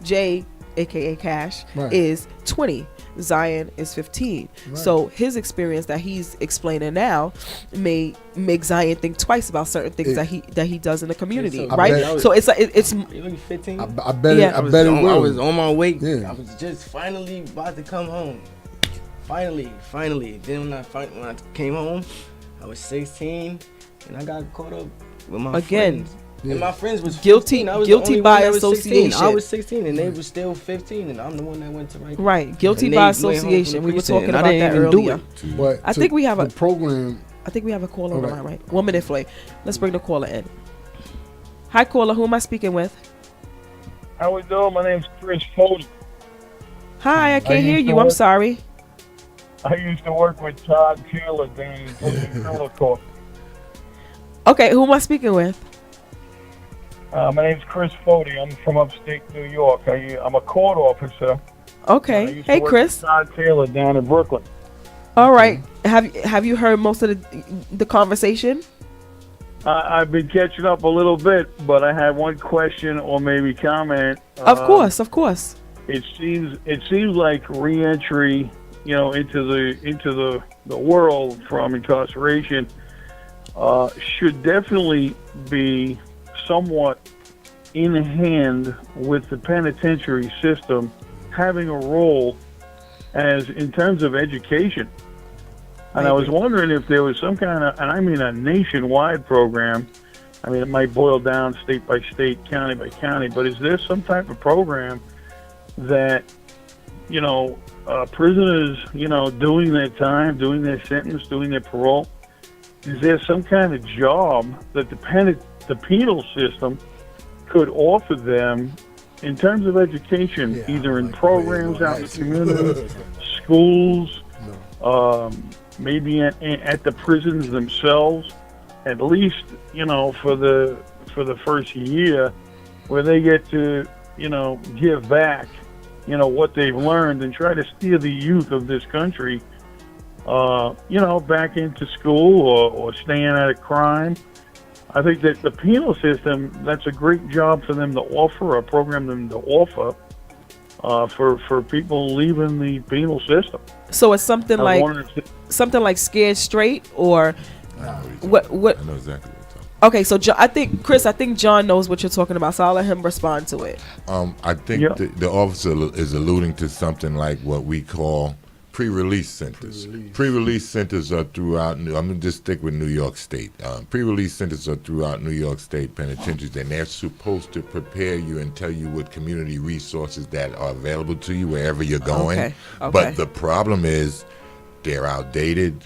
Jay, aka Cash, Right. is 20. Zion is 15. Right. So his experience that he's explaining now may make Zion think twice about certain things that he does in the community, So- right? I bet- So it's You only 15? I bet Yeah. it. I bet it will. I was on my way. Yeah. I was just finally about to come home. Finally. Then when I came home, I was 16, and I got caught up with my Again. friends. And my friends was Guilty- 15. I was guilty the only by one that was 16. I association. was 16, and they were still 15, and I'm the one that went to Rikers. right. Guilty And they by went home from association. the We were precinct, talking and I about didn't that even do earlier. it. But I think we have the a- program. I think we have a caller on the All line, right. right? 1 minute, Floyd. Let's bring the caller in. Hi, caller. Who am I speaking with? How we doing? My name's Chris Fody. Hi, I can't used hear to you. I'm work- sorry. I used to work with Todd Taylor down in Brooklyn Criminal Court. Okay, who am I speaking with? My name's Chris Fody. I'm from upstate New York. I'm a court officer. I Okay. used to Hey, work Chris. with Todd Taylor down in Brooklyn. All right. Have you heard most of the conversation? I've been catching up a little bit, but I had one question or maybe comment. Of course. It seems like reentry, into the world from incarceration should definitely be somewhat in hand with the penitentiary system having a role as in terms of education. And I was wondering if there was some kind of, and I mean a nationwide program. I mean, it might boil down state by state, county by county, but is there some type of program that, prisoners, doing their time, doing their sentence, doing their parole, is there some kind of job that the penal system could offer them in terms of education, either in programs out in the community, schools, maybe at the prisons themselves, at least, for the first year, where they get to, give back, what they've learned and try to steer the youth of this country, back into school or staying out of crime. I think that the penal system, that's a great job for them to offer, a program them to offer for people leaving the penal system. So it's something I was like wondering if- Scared Straight, or what? I know exactly what you're talking. Okay, so I think John knows what you're talking about, so I'll let him respond to it. I think Yeah. the officer is alluding to something like what we call pre-release centers. Pre-release centers are throughout. I'm gonna just stick with New York State. Pre-release centers are throughout New York State penitentiaries, and they're supposed to prepare you and tell you what community resources that are available to you wherever you're going. Okay. But the problem is they're outdated,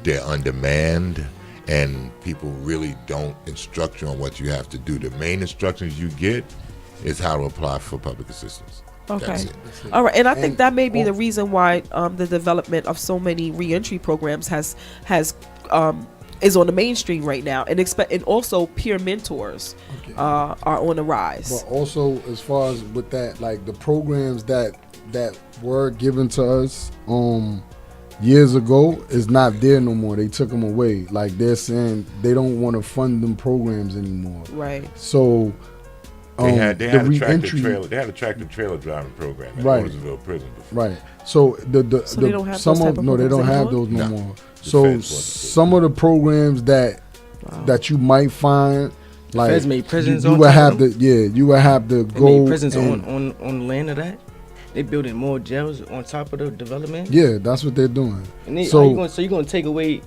they're on demand, and people really don't instruct you on what you have to do. The main instructions you get is how to apply for public assistance. Okay. That's it. All right, and I think And that may be the al- reason why the development of so many reentry programs has is on the mainstream right now, and and also peer mentors Okay. are on the rise. But also, as far as with that, like the programs that were given to us years ago is not there no more. They took them away. Like they're saying they don't want to fund them programs anymore. Right. So They had the a tractor reentry- trailer. They had a tractor trailer driving program at Right. Roosevelt Prison before. Right. So the So they don't have some those type of of no, they don't programs have anymore? those no No. more. The So feds want to some of the programs that you might find, like feds made prisons you on would top have of to you would have to They go made prisons and- on the land of that. They building more jails on top of the development. Yeah, that's what they're doing. And they, So- you're gonna take away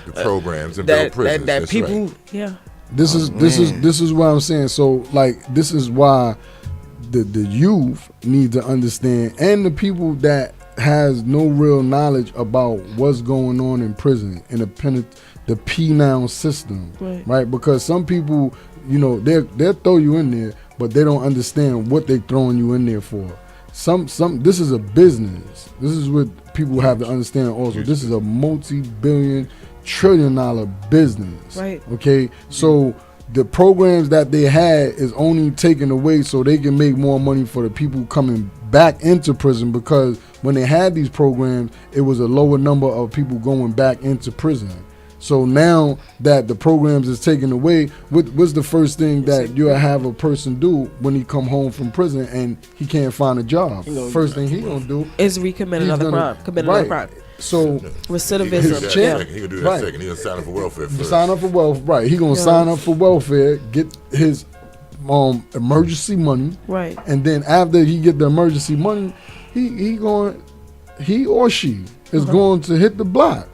The programs and that build prisons. that That's people. right. Yeah. This is what I'm saying. So like this is why the youth need to understand, and the people that has no real knowledge about what's going on in prison in the penal system, Right. Because some people, they'll throw you in there, but they don't understand what they throwing you in there for. This is a business. This is what people have to understand also. This is a multi-billion, trillion-dollar business. Right. Okay, so the programs that they had is only taken away so they can make more money for the people coming back into prison, because when they had these programs, it was a lower number of people going back into prison. So now that the programs is taken away, what's the first thing that you'll have a person do when he come home from prison and he can't find a job? First thing he gonna do Is recommit he's another gonna- crime. Commit right. another crime. So Recidivism. His He champ- can do that right. second. He gonna sign up for welfare first. sign up for welfare, right? He gonna Yeah. sign up for welfare, get his emergency money, Right. and then after he get the emergency money, he or she is going to hit the block.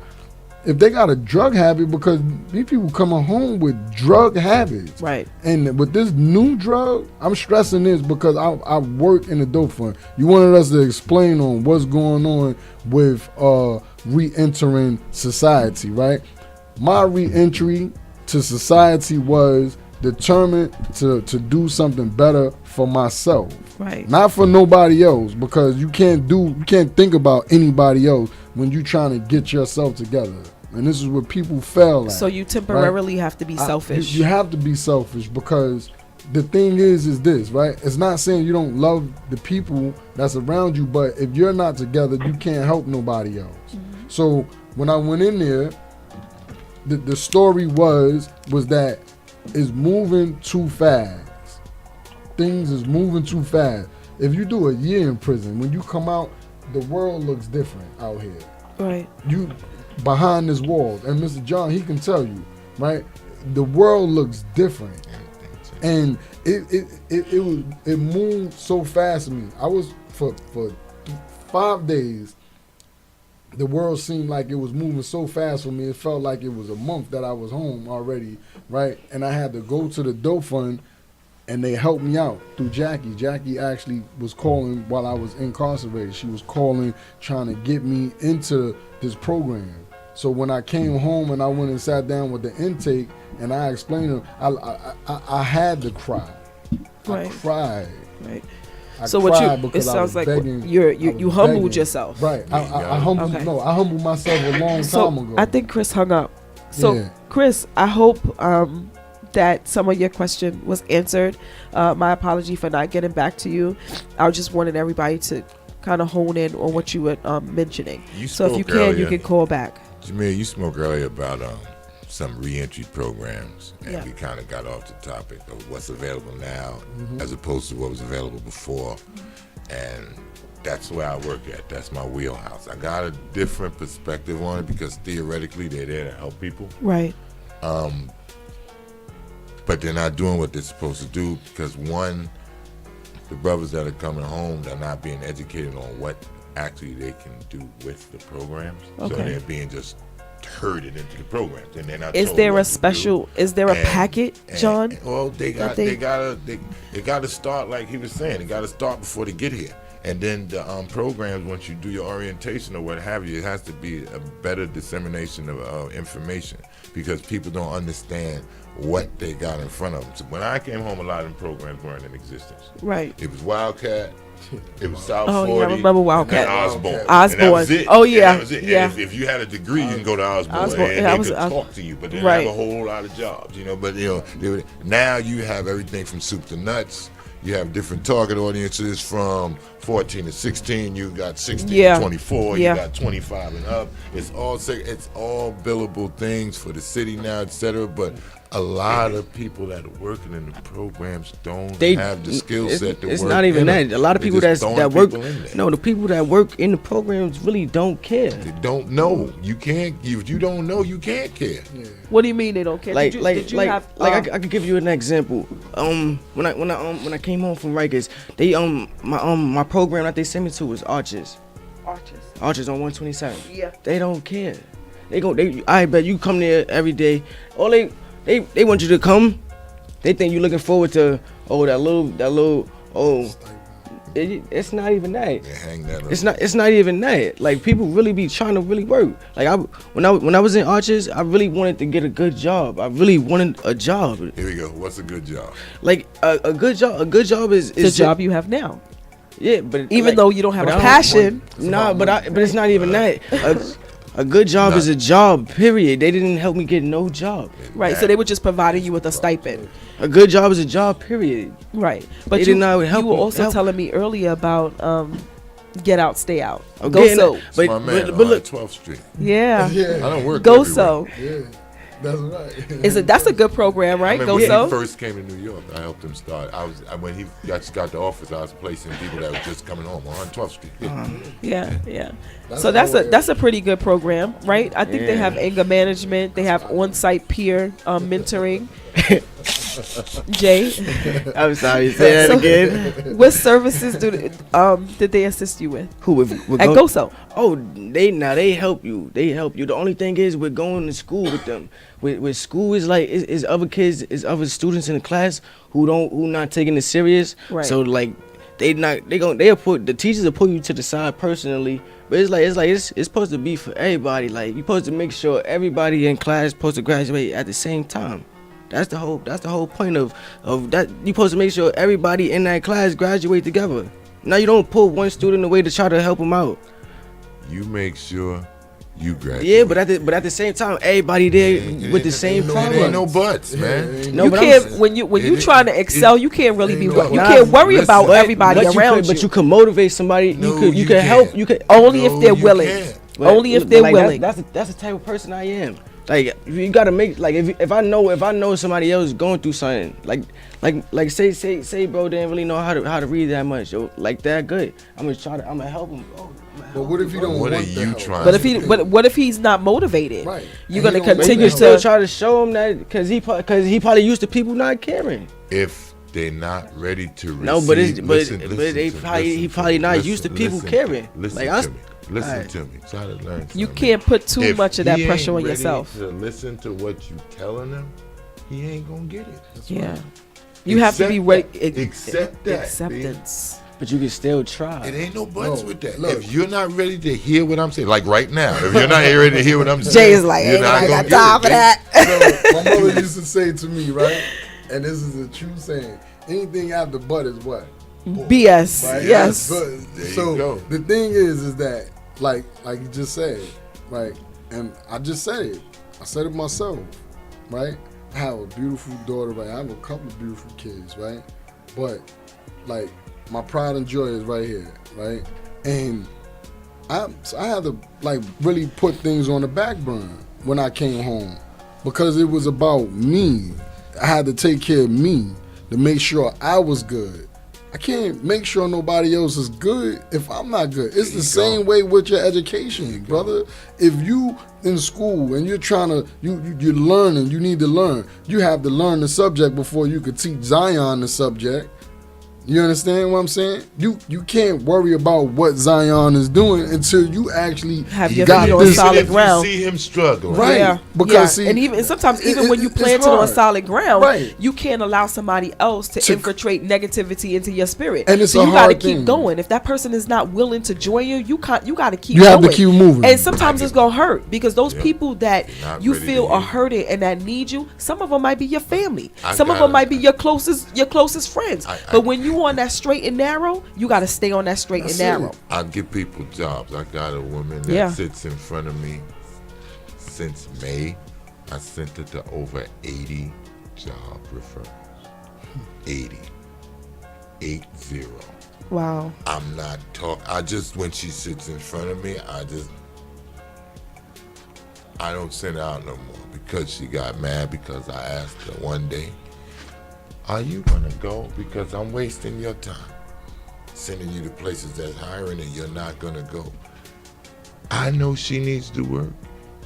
If they got a drug habit, because these people coming home with drug habits, Right. and with this new drug, I'm stressing this because I work in the dope fund. You wanted us to explain on what's going on with re-entering society, right? My re-entry to society was determined to do something better for myself, Right. not for nobody else, because you can't think about anybody else when you're trying to get yourself together. And this is what people fail at. So you temporarily have to be selfish. You have to be selfish, because the thing is this, right? It's not saying you don't love the people that's around you, but if you're not together, you can't help nobody else. So when I went in there, the story was that it's moving too fast. Things is moving too fast. If you do a year in prison, when you come out, the world looks different out here. Right. You behind this wall, and Mr. John, he can tell you, right? The world looks different, and it moved so fast to me. I was for 5 days. The world seemed like it was moving so fast for me. It felt like it was a month that I was home already, right? And I had to go to the dope fund, and they helped me out through Jackie. Jackie actually was calling while I was incarcerated. She was calling, trying to get me into this program. So when I came home and I went and sat down with the intake, and I explained to them, I had to cry. Right. I cried. Right. I So cried it because I sounds was like begging- you I was humbled begging. yourself. Right. There you go. I humbled. Okay. No, I humbled myself a long So time ago. I think Chris hung up. So Yeah. Chris, I hope that some of your question was answered. My apology for not getting back to you. I just wanted everybody to kind of hone in on what you were mentioning. You So if you spoke can, you earlier. can call back. Jamil, you spoke earlier about some reentry programs, and Yeah. we kind of got off the topic of what's available now as opposed to what was available before. And that's where I work at. That's my wheelhouse. I got a different perspective on it because theoretically they're there to help people, Right. but they're not doing what they're supposed to do because, one, the brothers that are coming home, they're not being educated on what actually they can do with the programs. So Okay. they're being just herded into the programs, and they're not. Is told there what a to do. special? Is there a And- packet, and- John? Well, they they- gotta start like he was saying. They gotta start before they get here, and then the programs. Once you do your orientation or what have you, it has to be a better dissemination of information because people don't understand what they got in front of them. So when I came home, a lot of them programs weren't in existence. Right. It was Wildcat. It was South Oh, 40. yeah, I remember Wildcat. And Osborne. Osborne. And that was it. Oh, And yeah. that was it. And Yeah. if you had a degree, you can go to Osborne, Osborne. and Yeah, I they was- could I- talk to you, but they Right. have a whole lot of jobs, you know. But now you have everything from soup to nuts. You have different target audiences from 14 to 16. You got 16 Yeah. to 24. Yeah. You got 25 and up. It's all billable things for the city now, etc. But a lot of people that are working in the programs don't have the skill set to work. It's not even in that. them. A lot of They people just that throwing work. people in there. No, the people that work in the programs really don't care. They don't know. You can't. If you don't know, you can't care. What do you mean they don't care? Like, did you have, I could give you an example. When I came home from Rikers, they my program that they sent me to was Arches on 127. Yeah. They don't care. I bet you come there every day. All they want you to come. They think you're looking forward to that little it's not even that. They hang that up. It's not even that. Like, people really be trying to really work. Like, when I was in Arches, I really wanted to get a good job. I really wanted a job. Here we go. What's a good job? Like, a good job is the job you have now? Yeah, but Even like, though you don't have but a I passion. but it's not even that. A good job is a job, period. They didn't help me get no job. Right, so they were just providing you with a stipend. A good job is a job, period. Right, but They did not help you were me- also help. telling me earlier about get out, stay out. Okay, Go so. It's my man but on look, 12th Street. Yeah. I don't work Go everywhere. so. Yeah, that's right. That's a good program, I right? remember Go when so. he first came to New York, I helped him start. When he got to office, I was placing people that were just coming home on 12th Street. Yeah. So that's a pretty good program, right? I think they have anger management. They have on-site peer mentoring. Jay, I'm sorry, say that So- again. what services did they assist you with Who with at GoSo? Oh, they help you. They help you. The only thing is, we're going to school with them. With school is like is other kids, is other students in the class who not taking it serious. Right. So like they'll put the teachers will pull you to the side personally. But it's supposed to be for everybody. Like, you're supposed to make sure everybody in class supposed to graduate at the same time. That's the whole point of that. You're supposed to make sure everybody in that class graduate together. Now you don't pull one student away to try to help them out. You make sure you graduate. Yeah, but at the same time, everybody there with the same It problem. ain't no buts, man. No, You but can't I'm- when you trying to excel. You can't really be. You Nah, can't worry about listen, everybody but around you. But you can motivate somebody. No, you you can help. can't. You can Only if No, they're you willing. can't. Only if they're like, willing. That's the type of person I am. Like, you gotta make, like, if I know somebody else going through something, like say bro didn't really know how to read that much, or like that good, I'm gonna help him. But what if you don't What want are the you help? trying But if to he, do? what if he's not motivated? Right. You're And gonna he don't But you continue can still to. try to show him that because he probably used to people not caring. If they're not ready to receive, No, but he listen to probably me. not Listen, used to people listen, caring. Listen Like, to me. Listen Alright. to me. Try to learn. You something. can't put too If much of that he pressure ain't on ready yourself. To listen to what you telling him, he ain't gonna get it. Yeah. You have to be ready. Accept that. Acceptance. But you can still try. It ain't no buts No, with that. look. If you're not ready to hear what I'm saying, like right now, if you're not ready to hear what I'm saying, Jay is like, you're ain't not nobody gonna got get time it, for that. So, my mother used to say to me, right? And this is a true saying. Anything after butt is what? BS. Right? Yes. But, There you so go. the thing is that like you just said, right? And I just said it. I said it myself, right? I have a beautiful daughter, right? I have a couple of beautiful kids, right? But like my pride and joy is right here, right? And so I had to like really put things on the back burner when I came home because it was about me. I had to take care of me to make sure I was good. I can't make sure nobody else is good if I'm not good. It's the same way with your education, brother. If you in school and you're trying to, you're learning, you need to learn. You have to learn the subject before you could teach Zion the subject. You understand what I'm saying? You can't worry about what Zion is doing until you actually Have your got feet on this solid If ground. you see him struggle, right. Yeah, Because see, and sometimes even when you it's plant it on hard. solid ground, Right. you can't allow somebody else to infiltrate negativity into your spirit. And it's so a you gotta hard keep thing. going. If that person is not willing to join you, you got to keep. You have to going. keep moving. And sometimes it's gonna hurt because those people that Not you ready feel to are hear. hurting and that need you, some of them might be your family. I Some of gotta- them might be your closest friends. I- But when you on that straight and narrow, you got to stay on that straight That's and narrow. it. I give people jobs. I got a woman that Yeah. sits in front of me since May. I sent her to over 80 job referrals. 80. 80. Wow. I'm not when she sits in front of me, I don't send her out no more because she got mad because I asked her one day, are you gonna go? Because I'm wasting your time. Sending you to places that's hiring and you're not gonna go. I know she needs to work.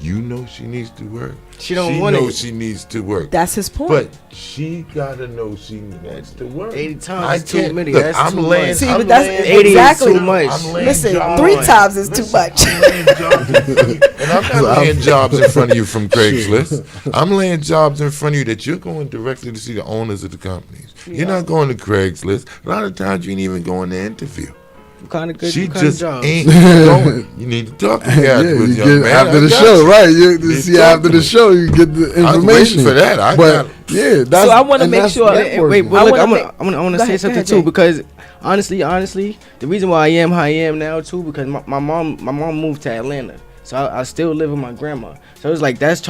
You know she needs to work. She don't want knows it. she needs to work. That's his point. But she gotta know she wants to work. 80 times I is too can't- many. Look, That's I'm too laying, much. See, I'm but that's laying- 80 is exactly too much. I'm laying Listen, jobs- 3 times is too much. I'm laying jobs in front of you. And I'm not laying jobs in front of you from Craigslist. I'm laying jobs in front of you that you're going directly to see the owners of the companies. You're not going to Craigslist. A lot of times you ain't even going to interview. What kind of good? She what kind of just job? ain't going. You need to talk to me yeah, afterwards, you young get man. after I the got show, you. right? You You see talk after to the me. show, you get the information. I was waiting for that. I but got- yeah, that's. So I wanna and make that's sure- networking. Wait, I but look, wanna I'm make- gonna Go say ahead, something Jay. too, because honestly, the reason why I am how I am now too, because my mom moved to Atlanta, so I still live with my grandma. So it's like that's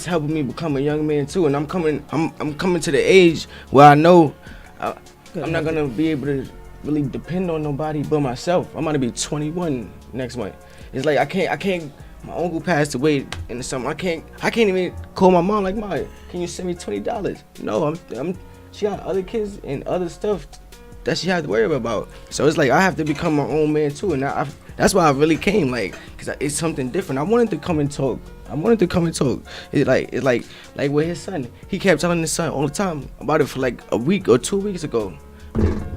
helping me become a young man too, and I'm coming to the age where I know I'm not gonna be able to really depend on nobody but myself. I'm gonna be 21 next month. It's like I can't. My uncle passed away in the summer. I can't even call my mom like, "Mom, can you send me $20?" No, she got other kids and other stuff that she had to worry about. So it's like I have to become my own man too, and that's why I really came, like, cause it's something different. I wanted to come and talk. It's like with his son. He kept telling his son all the time about it for like a week or 2 weeks ago.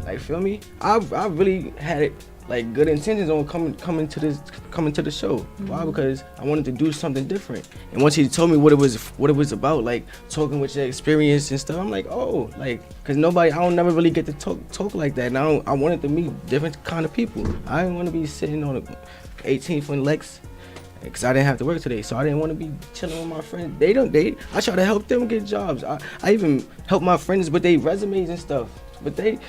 Like, feel me? I really had it like good intentions on coming to the show. Why? Because I wanted to do something different. And once he told me what it was about, like talking with your experience and stuff, I'm like, oh, like, cause I don't never really get to talk like that. And I wanted to meet different kind of people. I didn't want to be sitting on a 18th and Lex. Cause I didn't have to work today, so I didn't want to be chilling with my friends. I try to help them get jobs. I even help my friends with their resumes and stuff, but they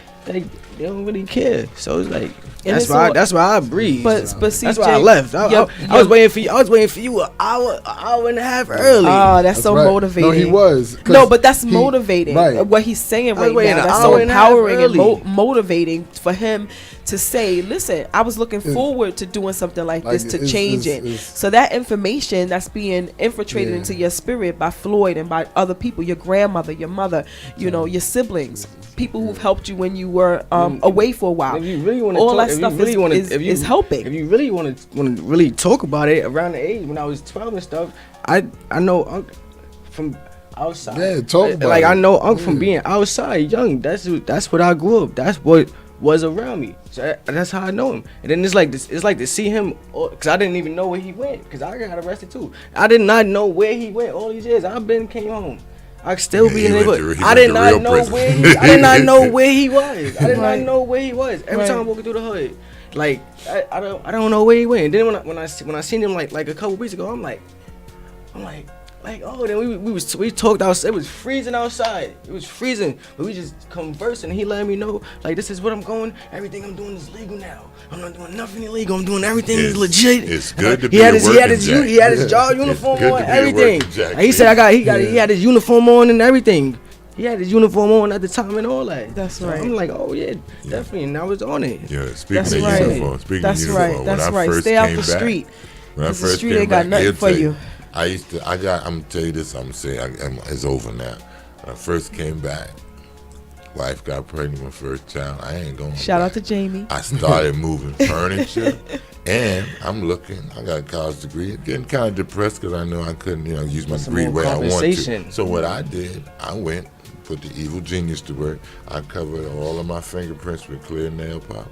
don't really care. So it's like that's why I breathe. But see, that's why I left. I was waiting for you. I was waiting for you an hour and a half early. Oh, that's so right. motivating. No, he was. 'cause No, but that's he- motivating. right. What he's saying I was right waiting now, an that's hour so and a half empowering and early. motivating for him to say, listen, I was looking forward to doing something like this to change it. So that information that's being infiltrated into your spirit by Floyd and by other people, your grandmother, your mother, your siblings, people who've helped you when you were away for a while. If you really want to all talk, that stuff is helping. If you really want to really talk about it, around the age when I was 12 and stuff, I know Unc from outside. Yeah, talk about like it. I know Unc from being outside young. That's what I grew up. That's what was around me. So that's how I know him. And then it's like to see him, because I didn't even know where he went, because I got arrested too. I did not know where he went all these years. came home. I still be in the I did not know where he. I did not know where he was. I did not know where he was. Every time I'm walking through the hood, like I don't know where he went. And then when I seen him like a couple weeks ago, I'm like, oh, then we talked outside. It was freezing outside. It was freezing, but we just conversing. And he let me know, like, this is what I'm going. Everything I'm doing is legal now. I'm not doing nothing illegal. I'm doing everything is legit. It's good to he be had a his working he had his job uniform good to on, be a everything. working jack. Like, he said he had his uniform on and everything. He had his uniform on at the time and all that. That's So right. I'm like, oh yeah, definitely. And I was on it. Yeah, speaking That's of right. uniform, That's right. That's right. Stay out the street. When I 'Cause the first street came ain't got back, nothing he'll for tell you. I'm gonna tell you this. I'm gonna say it's over now. When I first came back, wife got pregnant with my first child. I ain't going. Shout back. out to Jamie. I started moving furniture, and I'm looking. I got a college degree. Getting kind of depressed because I know I couldn't, use my Some degree more the way I want to. compensation. So what I did, I went, put the evil genius to work. I covered all of my fingerprints with clear nail polish.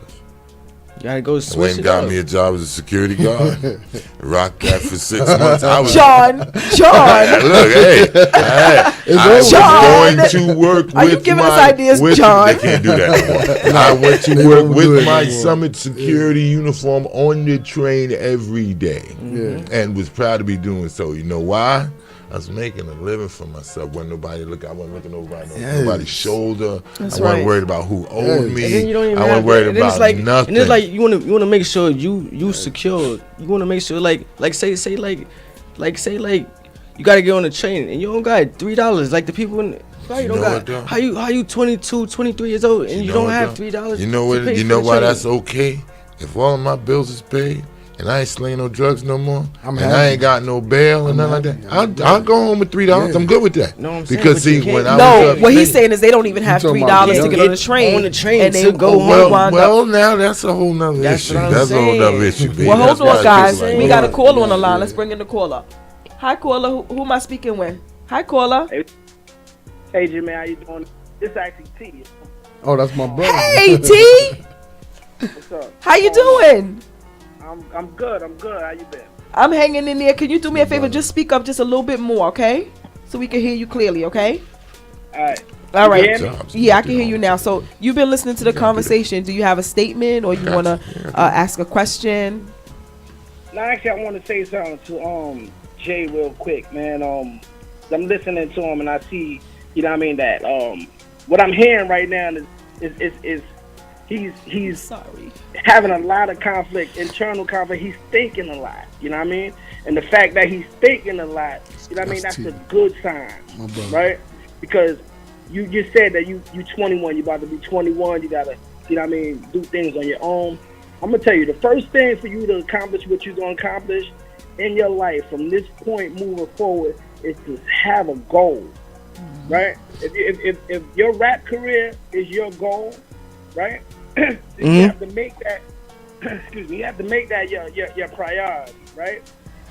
You gotta go I switch went and it got up. me a job as a security guard. Rocked that for 6 months. I was John. Look, hey, I was John. going to work Are you with giving us my. ideas, with, John? They can't do that no more. I went to They work won't do with it my no more. Summit security uniform on the train every day, Yeah. and was proud to be doing so. You know why? I was making a living for myself. Wasn't nobody I wasn't looking over nobody's shoulder. That's I wasn't right. worried about who owed Yes. me. And then you don't even I wasn't have worried and then it's about like, nothing. And it's like you wanna make sure you secure. You wanna make sure like say you gotta get on the train and you don't got $3. Like the people in probably You don't know got what, though? how you 22, 23 years old and you know don't what, have though? $3. You know what? to pay You for know the why train. that's okay? If all of my bills is paid and I ain't slinging no drugs no more, I'm and happy. I ain't got no bail and I'm nothing like happy. that, I'll go home with $3. Yeah. I'm good with that. No, I'm saying, Because but you see, when I can't- was No, up, what he's saying is they don't even have talking $3 about to young- get on the train. on the train and to they go home. well, wound up. well, now that's a whole nother That's issue. what I'm That's a whole nother saying. issue, baby. Well, hold That's on, why guys. people We like got a that. caller on the line. Yeah. Let's bring in the caller. Hi, caller. Who am I speaking with? Hi, caller. Hey, Jimmy, how you doing? This actually T. Oh, that's my brother. Hey, T. What's up? How you doing? I'm good. I'm good. How you been? I'm hanging in there. Can you do me a favor? Just speak up just a little bit more, okay? So we can hear you clearly, okay? All right. All right. You hear me? Jobs. Yeah, I can hear you now. So you've been listening to the conversation. Do you have a statement or you want to ask a question? Now, actually, I want to say something to Jay real quick, man. I'm listening to him and I see, you know what I mean, that what I'm hearing right now is he's Sorry. having a lot of conflict, internal conflict. He's thinking a lot, you know what I mean? And the fact that he's thinking a lot, you know what I mean, That's that's a T. good sign, My brother. right? Because you just said that you 21, you about to be 21, you gotta, you know what I mean, do things on your own. I'm gonna tell you, the first thing for you to accomplish what you're gonna accomplish in your life from this point moving forward is to have a goal, right? If your rap career is your goal, right? then you have to make that. Excuse me. You have to make that your priority, right?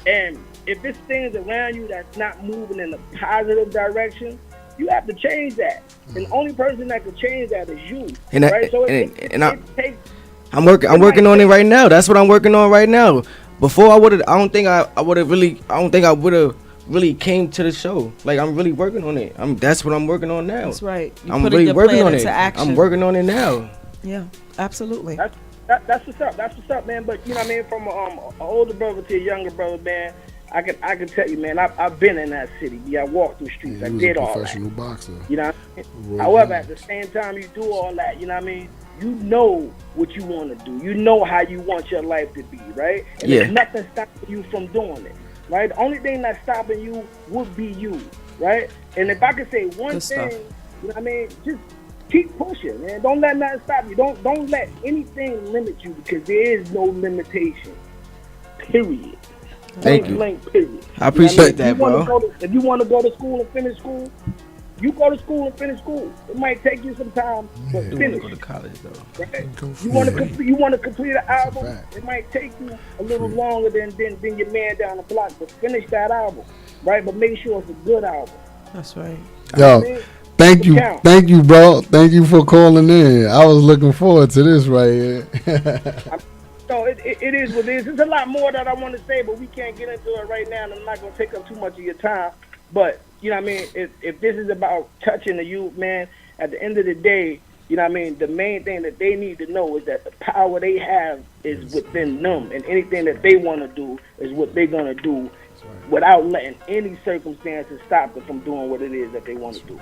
And if it's things around you that's not moving in a positive direction, you have to change that. And the only person that can change that is you, And I- right? So and I- it takes. I'm working on it right now. That's what I'm working on right now. Before I don't think I would have really came to the show. Like I'm really working on it. That's what I'm working on now. That's right. You I'm putting really your working plan on into it. action. I'm working on it now. Yeah, absolutely. That's what's up. That's what's up, man. But you know what I mean, from an older brother to a younger brother, man, I can tell you, man, I've been in that city. Yeah, I walked through streets. He I was did a all that. professional boxer. You know what I mean? Roy However, at Jones. the same time you do all that, you know what I mean? You know what you want to do. You know how you want your life to be, right? And Yeah. there's nothing stopping you from doing it, right? The only thing that's stopping you would be you, right? And if I could say one Good thing, stuff. you know what I mean? Just keep pushing, man. Don't let nothing stop you. Don't let anything limit you because there is no limitation. Period. Thank Point you. blank, period. I appreciate You know that, what I mean? bro. If you want to go to school and finish school, you go to school and finish school. It might take you some time, but I do want finish. to go to college though. Right? Go for You want it. to complete an album. fact. It might take you a little longer than your man down the block, but finish that album, right? But make sure it's a good album. That's right. Yo, Man, thank you, count. bro. Thank you for calling in. I was looking forward to this right here. So it is what it is. There's a lot more that I want to say, but we can't get into it right now, and I'm not going to take up too much of your time. But, you know what I mean, if this is about touching the youth, man, at the end of the day, you know what I mean, the main thing that they need to know is that the power they have is within them, and anything that they want to do is what they're going to do without letting any circumstances stop them from doing what it is that they want to do.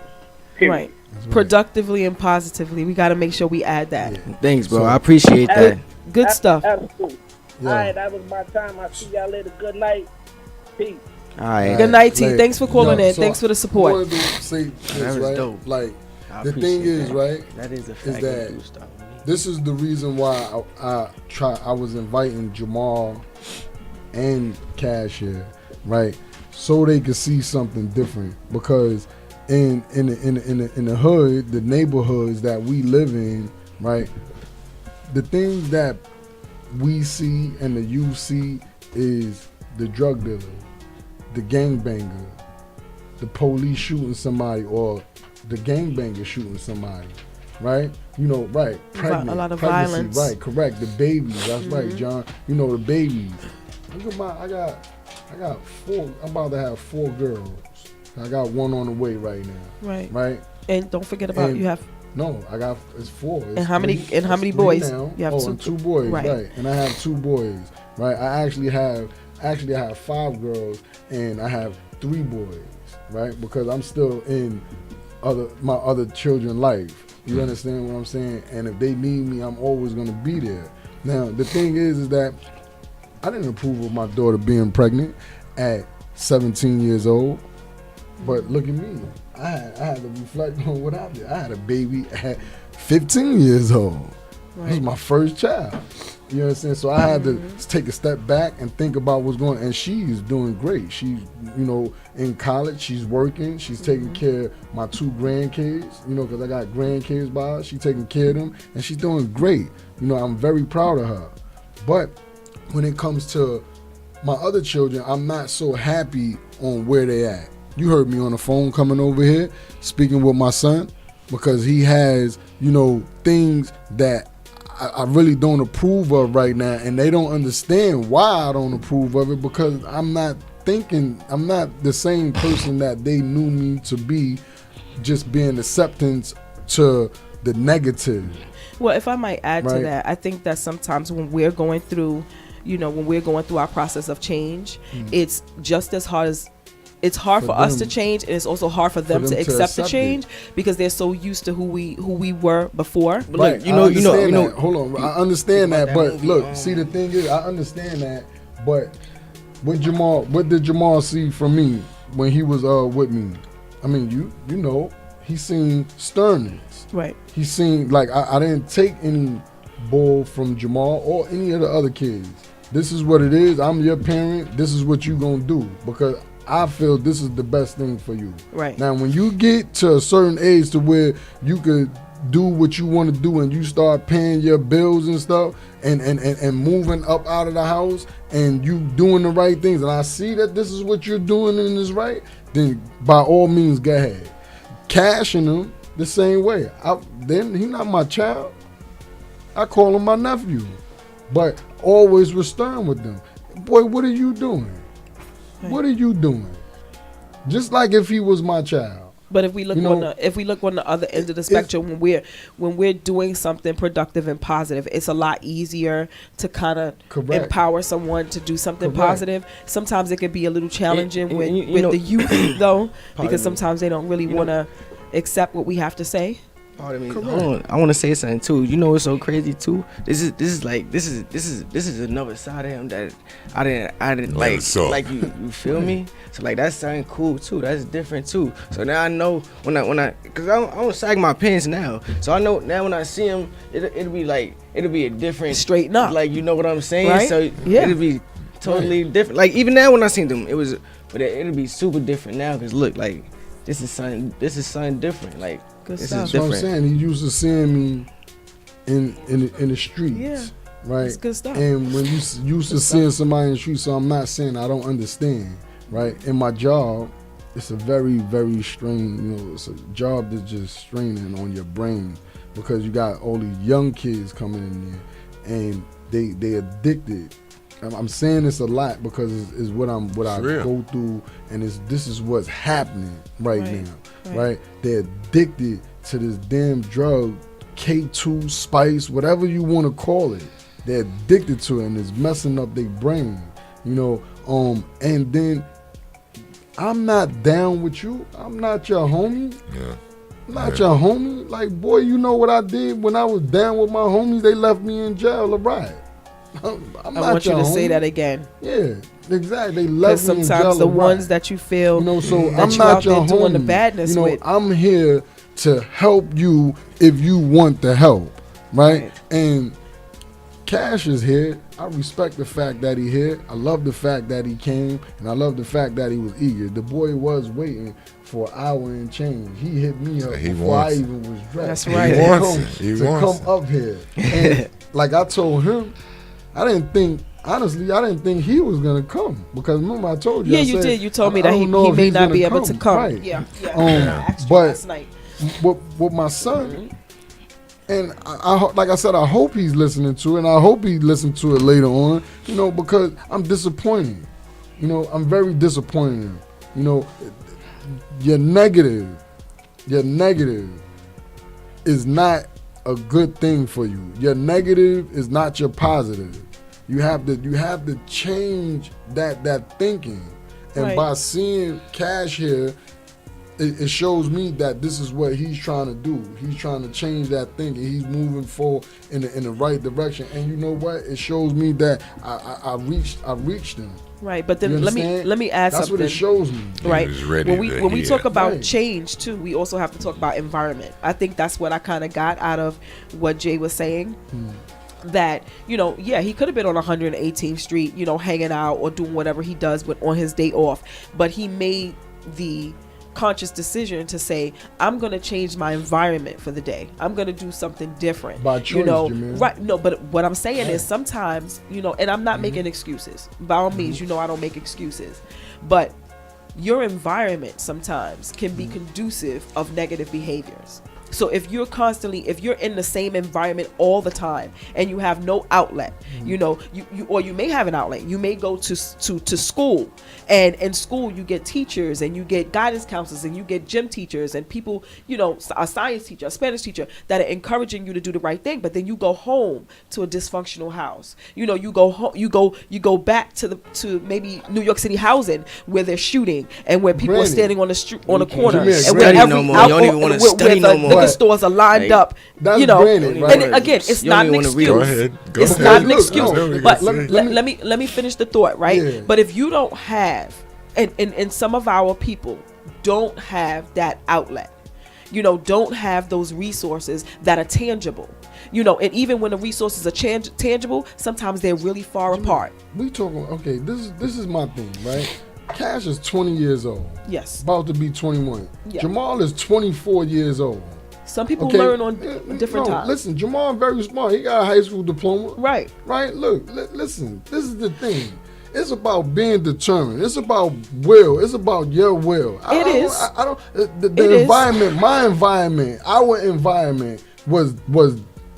Period. Right. Productively and positively. We got to make sure we add that. Thanks, bro. So- I appreciate that. Good stuff. Absolutely. Yeah. All right, that was my time. I'll see y'all later. Good night. Peace. All right. Good night, T. Like, Thanks for calling yo, in. so Thanks for the I support. wanted to say this, That was right? dope. Like, I the thing appreciate is, that. right, That is a is fact. that You start with me. this is the reason why I was inviting Jamal and Cash here, right? So they could see something different. Because in the hood, the neighborhoods that we live in, right, the things that we see and the youth see is the drug dealer, the gangbanger, the police shooting somebody, or the gangbanger shooting somebody, right? You know, right? Pregnant, a lot of pregnancy, violence. right? Correct. The babies, that's right, John. You know, the babies. Look at I got 4. I'm about to have 4 girls. I got 1 on the way right now. Right. Right. And don't forget about And- you have. No, it's 4. It's And how many- 3 and how many it's 3 boys? now. You have and 2 boys, right? And I have 2 boys, right? I actually have 5 girls and I have 3 boys, right? Because I'm still in my other children's life. You understand what I'm saying? And if they need me, I'm always gonna be there. Now the thing is that I didn't approve of my daughter being pregnant at 17 years old, but look at me. I had to reflect on what I did. I had a baby at 15 years old. This was my first child. You know what I'm saying? So I had to take a step back and think about what's going on. And she's doing great. She's, you know, in college. She's working. She's taking care of my 2 grandkids, you know, because I got grandkids by her. She's taking care of them. And she's doing great. You know, I'm very proud of her. But when it comes to my other children, I'm not so happy on where they at. You heard me on the phone coming over here, speaking with my son, because he has, you know, things that I really don't approve of right now, and they don't understand why I don't approve of it, because I'm not the same person that they knew me to be, just being acceptance to the negative. Well, if I might add to Right. that, I think that sometimes when we're going through, our process of change, it's just as hard as it's hard for us to them. change, and it's also hard for them to accept the change because they're so used to who we were before. But Right, like, you know, that. Hold on, I understand that, but look, see, the thing is, I understand that, but what did Jamal see from me when he was with me? I mean, you know, he seen sternness. Right. He seen, like, I didn't take any bull from Jamal or any of the other kids. This is what it is. I'm your parent. This is what you gonna do, because I feel this is the best thing for you. Right. Now, when you get to a certain age to where you could do what you want to do and you start paying your bills and stuff and moving up out of the house and you doing the right things, and I see that this is what you're doing and is right, then by all means, go ahead. Cashing him the same way. Then he's not my child. I call him my nephew. But always was stern with them. Boy, what are you doing? What are you doing? Just like if he was my child. But if we look on the other end of the spectrum, when we're doing something productive and positive, it's a lot easier to kind of empower someone to do something positive. Sometimes it could be a little challenging with the youth though, because sometimes they don't really want to accept what we have to say. Hold on. I want to say something too. You know what's so crazy too? This is another side of him that I didn't like. So. Like you feel me? So like that's something cool too. That's different too. So now I know when I because I don't sag my pants now. So I know now when I see him, it'll be a different straighten up. Like, you know what I'm saying? Right? So it'll be totally different. Like even now when I seen them, it'll be super different now. Cause look, like this is something different. Like. Good That's stuff. what I'm saying. He used to seeing me in the streets, Yeah, right? that's good stuff. And when you used to seeing somebody in the street, so I'm not saying I don't understand, right? In my job, it's a very, very strain. It's a job that's just straining on your brain because you got all these young kids coming in there, and they addicted. I'm saying this a lot because it's what I go through, and this is what's happening right now. Right? They're addicted to this damn drug, K2, Spice, whatever you want to call it. They're addicted to it, and it's messing up their brain, and then I'm not down with you. I'm not your homie. Yeah. I'm not your homie. Like, boy, you know what I did when I was down with my homies? They left me in jail to ride. I want you to say that again. Yeah, exactly. They left me in jail. Sometimes the ones that you feel, so that I'm you not out your there doing the homie. badness with. I'm here to help you if you want the help, right? And Cash is here. I respect the fact that he here. I love the fact that he came, and I love the fact that he was eager. The boy was waiting for an hour and change. He hit me up before I even was dressed. That's right. To come up here. And like I told him, I didn't think he was gonna come, because remember I told you. Yeah, you did. You told me that he may not be able to come. Right. Yeah. I asked you But last night. with my son. And like I said, I hope he's listening to it, and I hope he listens to it later on, because I'm disappointed. I'm very disappointed. Your negative is not a good thing for you. Your negative is not your positive. You have to change that thinking. And Right. by seeing Cash here, it shows me that this is what he's trying to do. He's trying to change that thinking. He's moving forward in the right direction. And you know what? It shows me that I reached him. Right, but You then let understand? me add That's something. what it shows me. Right. was ready When we to when we hear. talk about Right. change too, we also have to talk about environment. I think that's what I kind of got out of what Jay was saying. That he could have been on 118th Street, hanging out or doing whatever he does on his day off, but he made the conscious decision to say, I'm going to change my environment for the day. I'm going to do something different. By choice, Jamil. Right. No, but what I'm saying is sometimes, and I'm not making excuses. By all means, I don't make excuses. But your environment sometimes can be conducive of negative behaviors. So if you're in the same environment all the time and you have no outlet, you may have an outlet. You may go to school, and in school you get teachers and you get guidance counselors and you get gym teachers and people, a science teacher, a Spanish teacher that are encouraging you to do the right thing. But then you go home to a dysfunctional house. You go back to maybe New York City housing where they're shooting and where people are Granted. standing on the corner Jamil, and granted. where No more. You don't even wanna study no more. liquor stores are lined Like, up. that's granted, right? And again, it's You not don't an even wanna read. Go excuse. ahead. It's ahead. not an Look, excuse. no, But let let me finish the thought, right? Yeah. But if you don't have, and some of our people don't have that outlet, don't have those resources that are tangible, and even when the resources are tangible, sometimes they're really far apart. We talking, okay, this is my thing, right? Cash is 20 years old. Yes. About to be 21. Yeah. Jamal is 24 years old. Some people Okay? learn on different times. Listen, Jamal very smart. He got a high school diploma. Right. Right? Look, listen, this is the thing. It's about being determined. It's about will. It's about your will. It is. The environment, my environment, our environment was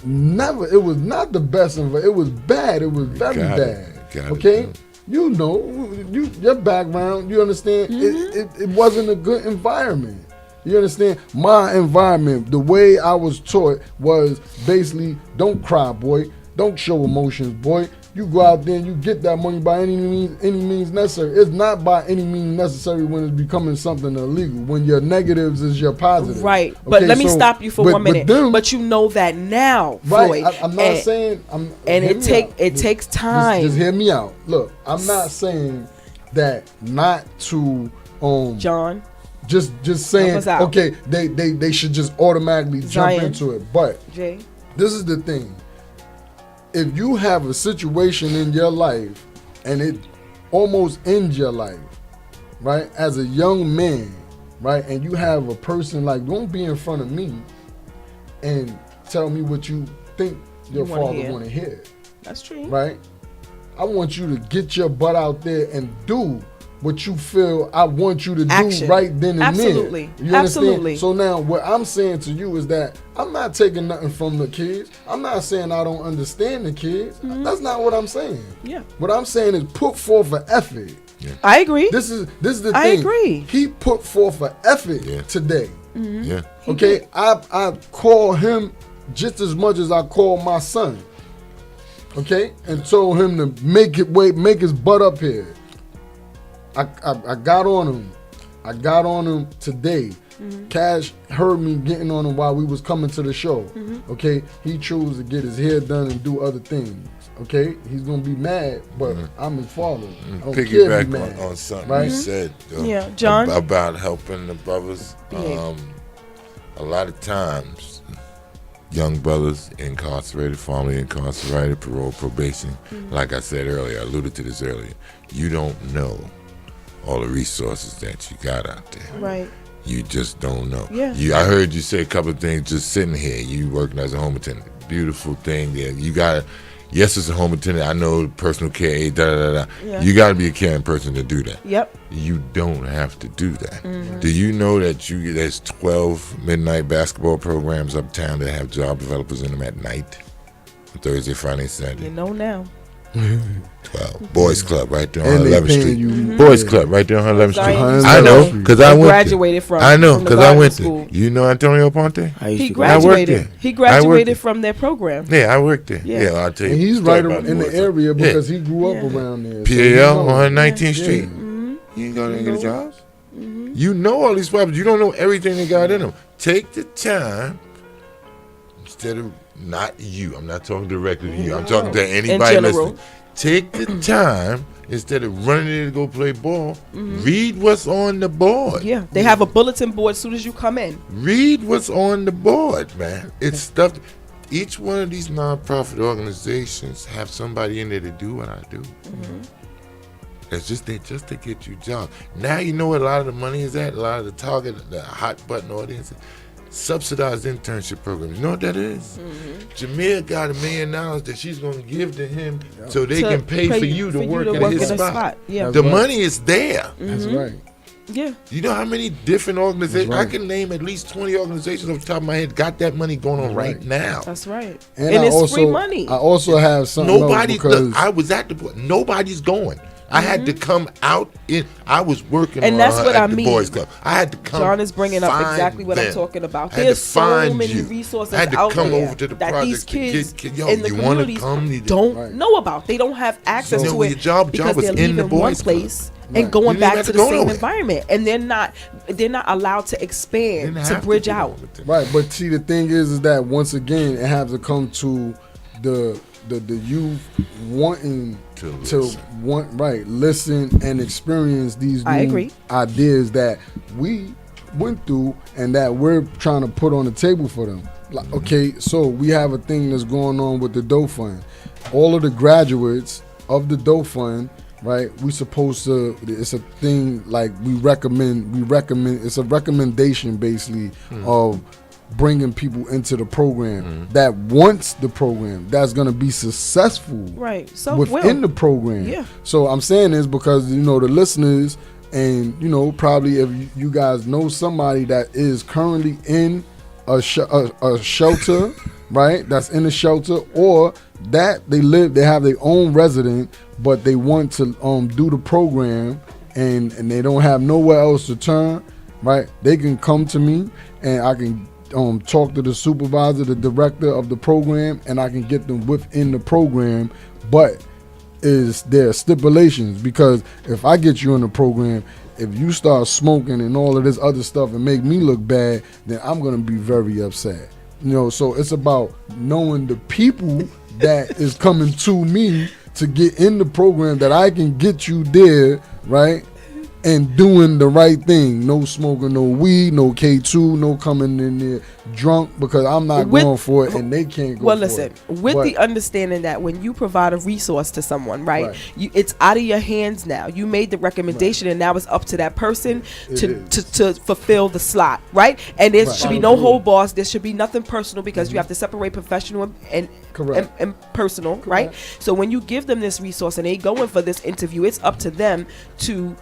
never, it was not the best environment. It was bad. It was very Got it. bad. Got it. Okay? Your background, you understand? It wasn't a good environment. You understand? My environment, the way I was taught was basically, don't cry, boy. Don't show emotions, boy. You go out there and you get that money by any means necessary. It's not by any means necessary when it's becoming something illegal. When your negatives is your positives. Right. But let me stop you for 1 minute. Them, but you know that now, right, Floyd. I'm not saying. It takes time. Just hear me out. Look, I'm not saying that not to John. Just saying, Help us out. okay, they should just automatically jump Zion. into it. But Jay. this is the thing. If you have a situation in your life and it almost ends your life, right, as a young man, right, and you have a person like, don't be in front of me and tell me what you think your You wanna father hear. want to hear, That's true. right? I want you to get your butt out there and do what you feel I want you to do Action. right then and Absolutely. there. You Absolutely. understand? So now what I'm saying to you is that I'm not taking nothing from the kids. I'm not saying I don't understand the kids. That's not what I'm saying. Yeah. What I'm saying is put forth an effort. I agree. This is the I thing. agree. He put forth an effort Yeah. today. Yeah. Okay, I call him just as much as I call my son. Okay, and told him to make his butt up here. I got on him. I got on him today. Cash heard me getting on him while we was coming to the show. Okay, he chose to get his hair done and do other things. Okay, he's gonna be mad, but I'm his father. I don't care if he's Piggyback mad. on something right? you said. Yeah, John? About helping the brothers. Yeah. A lot of times, young brothers incarcerated, formerly incarcerated, parole, probation. Like I said earlier, I alluded to this earlier. You don't know all the resources that you got out there. Right. You just don't know. Yeah. I heard you say a couple of things just sitting here. You working as a home attendant. Beautiful thing there. You got Yes, it's a home attendant. I know personal care aid, Yeah. You got to be a caring person to do that. Yep. You don't have to do that. Mm-hmm. Do you know that there's 12 midnight basketball programs uptown that have job developers in them at night? Thursday, Friday, Saturday. You know now. 12. Boys Club right there on And they 11th paying Street. you. Boys Club right there on 11th Street. Zion I know, School. because I He went graduated there. from. I know, from the because I Garden went School. there. You know Antonio Ponte? I used He to graduated. there. He I worked graduated there. from their program. Yeah, I worked there. Yeah. Yeah, I'll tell you. And he's a story right about in the Boys Club. area because he grew up Yeah. around there. So PAL he knows. on 19th Yeah. Street. Mm-hmm. You ain't go there and get a job? You know all these problems. You don't know everything they got in them. Take the time instead of, not you. I'm not talking directly to you. I'm talking to anybody general. listening. Take the time instead of running in to go play ball. Read what's on the board. Yeah, they have a bulletin board as soon as you come in. Read what's on the board, man. It's stuff. Each one of these nonprofit organizations have somebody in there to do what I do. It's just to get you jobs. Now you know what a lot of the money is at. A lot of the target, the hot button audience, subsidized internship programs. You know what that is? Jameer got $1 million that she's going to give to him so they To can pay for you to work in his a spot. Yeah. The money is there. That's right. Yeah. You know how many different organizations? That's right. I can name at least 20 organizations off the top of my head got that money going on right now. That's right. And And I it's also, free money. I also have something Nobody. else because Look, I was at the point. Nobody's going. I had to come out in. I was working And on that's her what at I the mean. boys club. I had to come. John is bringing up find exactly what I'm them. talking about. I had to There's so find many you. resources I had to out come there over to the that these projects kids yo, in the you want to communities come? You don't Right. know about. They don't have access So to your it job because was they're in the leaving one boys club. place Right. and going You didn't back have to to the go same nowhere. environment, and they're not allowed to expand Didn't to have bridge do out. all the time. right. But see, the thing is that once again, it has to come to the youth wanting To to listen. listen and experience these I new agree. ideas that we went through and that we're trying to put on the table for them. Like, okay, so we have a thing that's going on with the Doe Fund. All of the graduates of the Doe Fund, right? We supposed to. It's a thing like we recommend. It's a recommendation basically of bringing people into the program that wants the program that's going to be successful Right. So within the program. Yeah. So I'm saying this because the listeners and probably if you guys know somebody that is currently in a shelter, right? That's in a shelter, or that they have their own resident, but they want to do the program and they don't have nowhere else to turn, right? They can come to me and I can talk to the supervisor, the director of the program, and I can get them within the program. But is there stipulations? Because if I get you in the program, if you start smoking and all of this other stuff and make me look bad, then I'm gonna be very upset. So it's about knowing the people that is coming to me to get in the program that I can get you there, right? And doing the right thing. No smoking, no weed, no K2, no coming in there drunk because I'm not going for it and they can't go Well, for listen, it. with But- the understanding that when you provide a resource to someone, right, Right. it's out of your hands now. You made the recommendation, and now it's up to that person to fulfill the slot, right? And there Right. should be no hold bars. There should be nothing personal because you have to separate professional and Correct. and personal, right? So when you give them this resource and they go in for this interview, it's up to them to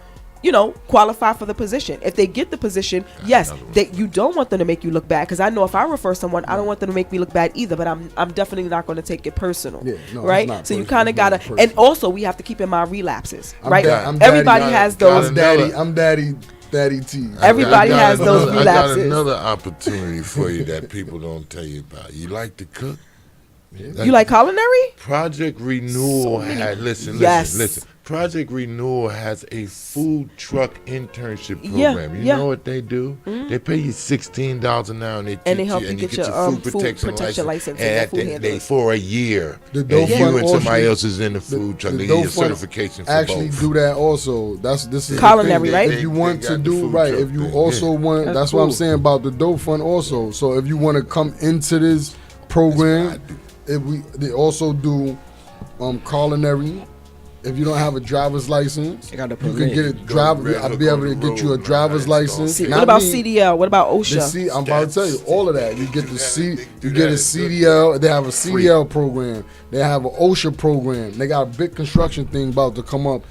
qualify for the position. If they get the position, yes, you don't want them to make you look bad. Because I know if I refer someone, I don't want them to make me look bad either. But I'm definitely not going to take it personal, Yeah, no, it's right? not So you personal. kind of It's not gotta, personal. and also we have to keep in mind relapses, I'm right? da- I'm Everybody daddy- has gotta- those. gotta- I'm daddy T. Everybody I got has those another- relapses. I got another opportunity for you that people don't tell you about. You like to cook? You like culinary? Project Renewal had Yes. listen. Project Renewal has a food truck internship Yeah, program. You yeah. know what they do? They pay you $16 an hour, and they teach help you, you and you get get your, your food protection license, and your and food they handlers. for a year. The And Doe you Fund and somebody also- else is in the food truck. The They Doe get your Fund certification for actually both. do that also. This is the Culinary, thing. right? If you They want got to the do food right, truck if you thing, also yeah. want, That's that's what I'm cool. saying about the Doe Fund also. So if you want to come into this program, they also do culinary. if you don't have a driver's license, You got to you can get a driver. I'll be able to get you a driver's license. What Not about me. CDL? What about The OSHA? I'm about to tell you all of that. You get the you get a CDL. They have a CDL program. They have an OSHA program. They got a big construction thing about to come up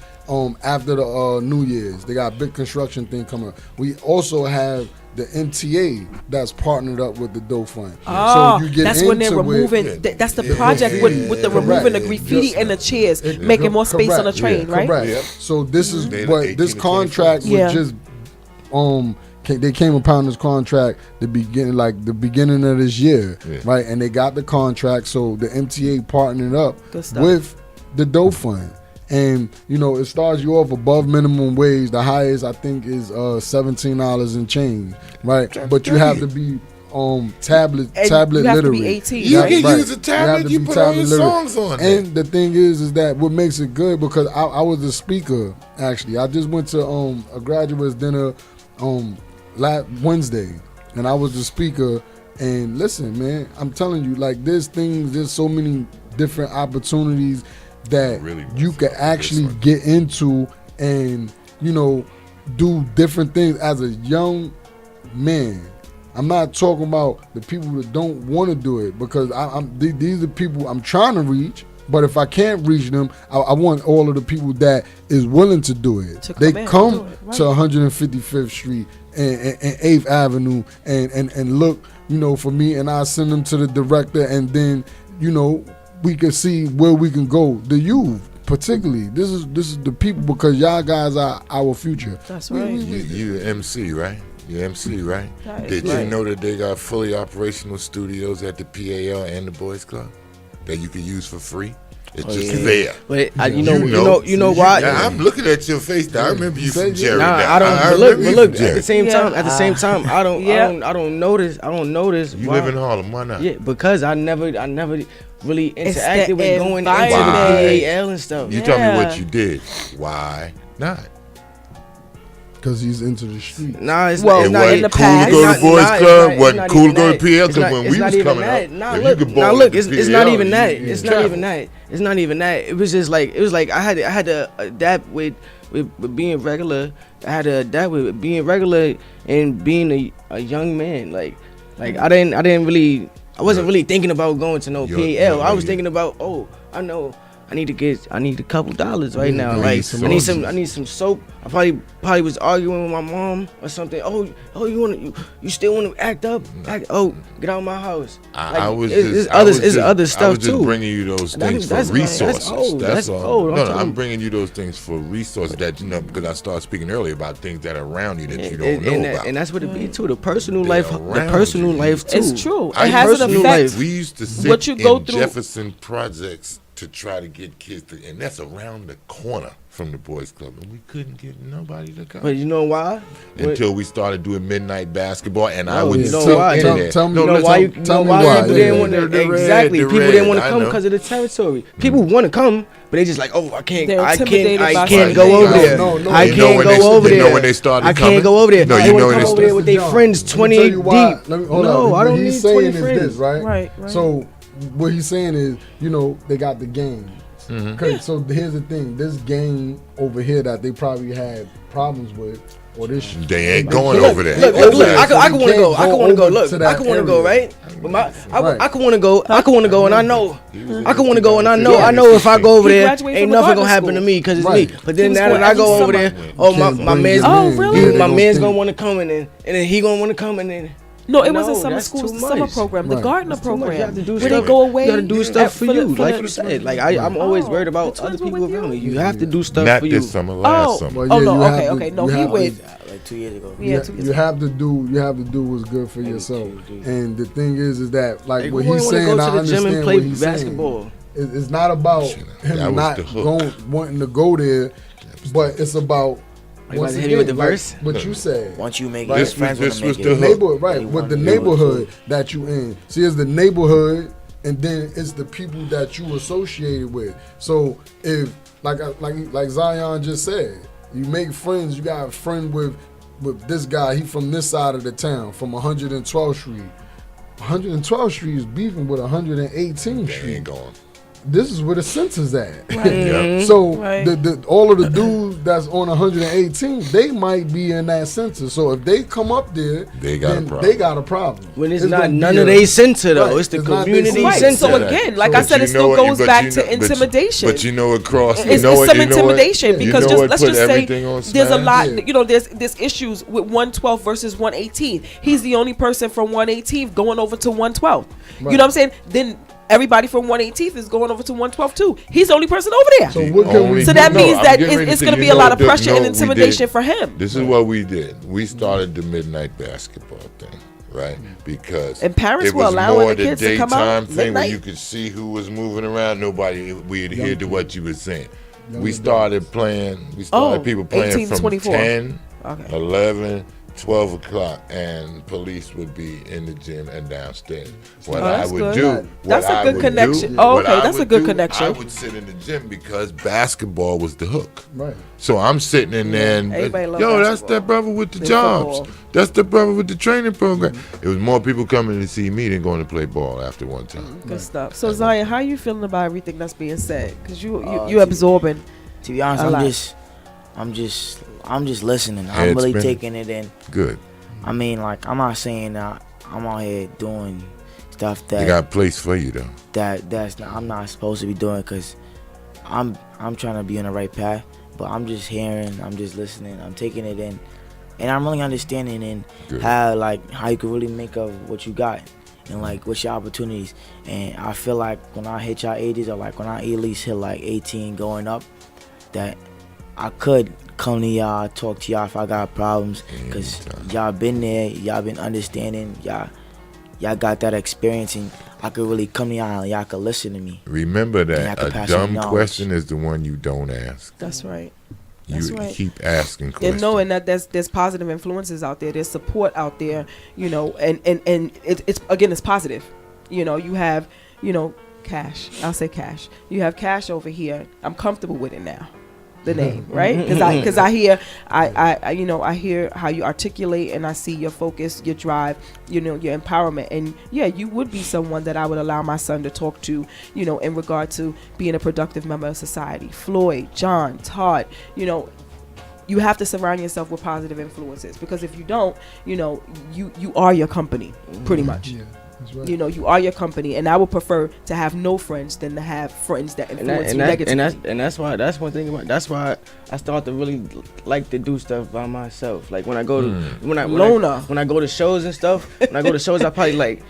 after the New Year's. They got a big construction thing coming up. We also have the MTA that's partnered up with the Doe Fund. Oh, so you get that's when they're into removing. That's the project with the Correct. removing the graffiti and the chairs, making more space on the train, right? Correct. Yep. So this is They what 18 this to contract 24. was just they came upon this contract the beginning of this year, Yeah. right? And they got the contract, so the MTA partnered up Good stuff. with the Doe Fund. And it starts you off above minimum wage. The highest I think is $17 and change, right? But you have to be tablet And you have to literate. be 18, You right? can use a tablet. have to You be put all your tablet literate. songs on there. And the thing is that what makes it good, because I was a speaker actually. I just went to a graduates dinner last Wednesday, and I was the speaker. And listen, man, I'm telling you, like there's so many different opportunities that Really you can actually get into and do different things as a young man. I'm not talking about the people that don't want to do it, because these are people I'm trying to reach. But if I can't reach them, I want all of the people that is willing to do it. They come to 155th Street and 8th Avenue and look, for me, and I send them to the director, and then, we can see where we can go. The youth, particularly, this is the people, because y'all guys are our future. That's right. You MC, right? You MC, right? That Did is you right. know that they got fully operational studios at the PAL and the Boys Club that you can use for free? It's just there. But you know why? I'm looking at your face. Now. I remember you from Jerry. Nah, now. I don't. I But look, remember you look. from Jerry. At the same time, I don't. Yeah. I don't notice. I don't notice. You why. live in Harlem. Why not? Yeah, because I never really It's interacted the with going into environment. the PAL and stuff. You tell me Yeah. what you did. Why not? Because he's into the street. Nah, it's Well, not. It It's not. wasn't in the cool past. to go to It's Boys not- it's Club. not- Wasn't it's cool to not go to even PL that. because when It's we not was even coming that. up, Nah, if look. you could ball Nah, at look. the It's not PAL, even that. you It's not travel. even that. It's not even that. It was just like I had to adapt with being regular. I had to adapt with being regular and being a young man. Like I wasn't really thinking about going to no PAL. I was thinking about, I know I need a couple dollars right now. go Like use some I need some soap. I probably was arguing with my mom or something. You still want to act up? Get out of my house. It's other stuff I was just too. bringing you those things That's for right. resources. That's all. old. No, I'm I'm bringing you those things for resources that because I started speaking earlier about things that are around you that you don't know about. And that's what it be too. The personal They're life, around you. too. It's true. I It has an personally- effect. We used to sit What you go in through- Jefferson projects to try to get kids to, and that's around the corner from the Boys Club, and we couldn't get nobody to come. But you know why? Until we started doing midnight basketball, and I No, would you know sit why? in Tell- there. tell me- No, you know listen, why you tell know me why why. people Yeah, didn't want the to red, exactly. the People red, didn't want to I come know. because of the territory. People want to come, but they just like, I can't, They're I intimidated can't, by I can't something. go over No, there. no, no. I You know can't when go they- over you know there. when they started I coming? can't go over there. No, They you wanna know when come they over there started- with their John, friends let me 28 tell you why. deep. Let me, hold No, up. I don't What need he's 20 saying is friends. this, right? Right. So what he's saying is, they got the games. Okay, so here's the thing: this game over here that they probably had problems with, or this. They ain't going Look, over there. Look, I could want to go. I could want to go. over Look, to I that could want to go. area. Right? But Right. I could want to go. I could want to go, and I know. I could want to go, and I Yeah. know if I go over He there, graduated ain't from nothing gonna regardless happen to school. me because it's Right. me. But then was now going that I go every over there, summer. my Kids man's. bring Oh, your really? man. My They man's gonna gonna want to come and then he gonna want to come and then. No, it No, wasn't summer that's school. It was too the summer much. program, the Right. Gardner Too much. You program, have to do where stuff. they go away. You gotta do stuff for you, the- like you said. Like I'm always worried about the other twins were people with around me. you? You have to do stuff Not for you. this summer, last summer. Well, Oh yeah, no, you have to- okay. No, you he have- went. Like 2 years ago. Yeah, You have to do what's good for yourself. And the thing is that like Like, what who he's wanna saying, go I to the gym understand and play what he's basketball? saying. It's not about That him was not the hook. wanting to go there, but it's about Like, about to hit me with the verse? what you said. Once you make Right. your friends This want to was make the it. hook. Neighborhood, right? They With want the to do it neighborhood that you in. See, it's the neighborhood, and then it's the people that you associated with. So if like Zion just said, you make friends. You got a friend with this guy. He from this side of the town, from 112th Street. 112th Street is beefing with 118th They Street. ain't going. this is where the censor's at. Yeah. So Right. all of the dudes that's on 118, they might be in that censor. So if they come up there, They got a then problem. they got a problem. When it's gonna not be none a- of they center though. Right. It's the It's not they community Right. center. So center. again, like So- I said, But it you still know what- goes but back you to know- but you- intimidation. But you know, across, It's you know what, some you know what? intimidation You because know just what let's put just say everything on there's a Smash? lot. Yeah. You know, there's issues with 112 versus 118. He's the only person from 118 going over to 112. You know what I'm saying? Then everybody from 118 is going over to 112 too. He's the only person over there. So So, what can we that do? means I'm that getting ready it's to going to say, be you a know lot of what pressure we and did? intimidation for him. This is what we did. We started the midnight basketball thing, right? Because And parents it were was allowing more the kids to come out daytime thing where midnight. you could see who was moving around. Nobody, we adhered to what you were saying. Young We adults. started playing. We started Oh, people playing 18 to from 24. 10, Okay. 11, 12 o'clock, and police would be in the gym and downstairs. What Oh, I that's would good. do, That's what a I good would connection. do- Oh, what okay, I that's a would good do, connection. I would sit in the gym because basketball was the hook. Right. So I'm sitting in there and, Everybody love yo, that's basketball. that brother with the Big jobs. football. That's the brother with the training program. It was more people coming to see me than going to play ball after one time. Good stuff. So Zion, how you feeling about everything that's being said? Because you to- absorbing. To be honest, A lot. I'm just listening. Head I'm really spinning. taking it in. Good. I mean, like, I'm not saying that I'm out here doing stuff They that got a place for you though. that's not, I'm not supposed to be doing, because I'm trying to be on the right path. But I'm just hearing, I'm just listening, I'm taking it in, and I'm really understanding in Good. how you can really make of what you got, and like what's your opportunities. And I feel like when I hit y'all ages, or like when I at least hit like 18 going up, that I could come to y'all, talk to y'all if I got problems, because Anytime. y'all been there, y'all been understanding, y'all got that experience, and I could really come to y'all and y'all could listen to me. Remember I that can a pass on dumb knowledge. question is the one you don't ask. That's right. You That's right. keep asking questions. And knowing that there's positive influences out there, there's support out there, you know, and it's again, it's positive. You know, you have, you know, Cash. I'll say Cash. You have Cash over here. I'm comfortable with it now. The name, right? Because I hear you know, I hear how you articulate, and I see your focus, your drive, you know, your empowerment. And yeah, you would be someone that I would allow my son to talk to, you know, in regard to being a productive member of society. Floyd, John, Todd, you know, you have to surround yourself with positive influences, because if you don't, you know, you are your company pretty much. Yeah, that's right. You know, you are your company, and I would prefer to have no friends than to have friends that influence you negatively. And that's why, that's one thing about, that's why I start to really like to do stuff by myself. Like when I go to Loner. when I go to shows and stuff, when I go to shows, I probably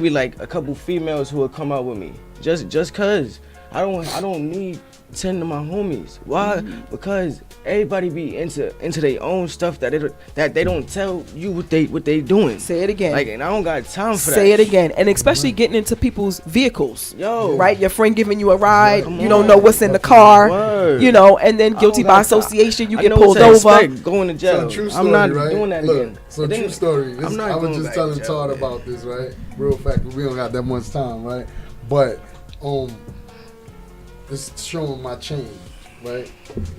be like a couple females who will come out with me, just cause I don't need 10 of my homies. Why? Because everybody be into their own stuff that they don't tell you what they doing. Say it again. Like, and I don't got time for that. Say it again. And especially getting into people's vehicles. Yo. Right? Your friend giving you a ride. Come You don't on. know what's in the car. Word. You know, and then I guilty don't by got time. association, you I get know pulled what to over. expect, going to jail. So true story, I'm not right? doing that Look, again. So And then- true story. This, I'm not I was going just back telling to jail, Todd man. about this, right? Real fact, we don't got that much time, right? But it's showing my change, right?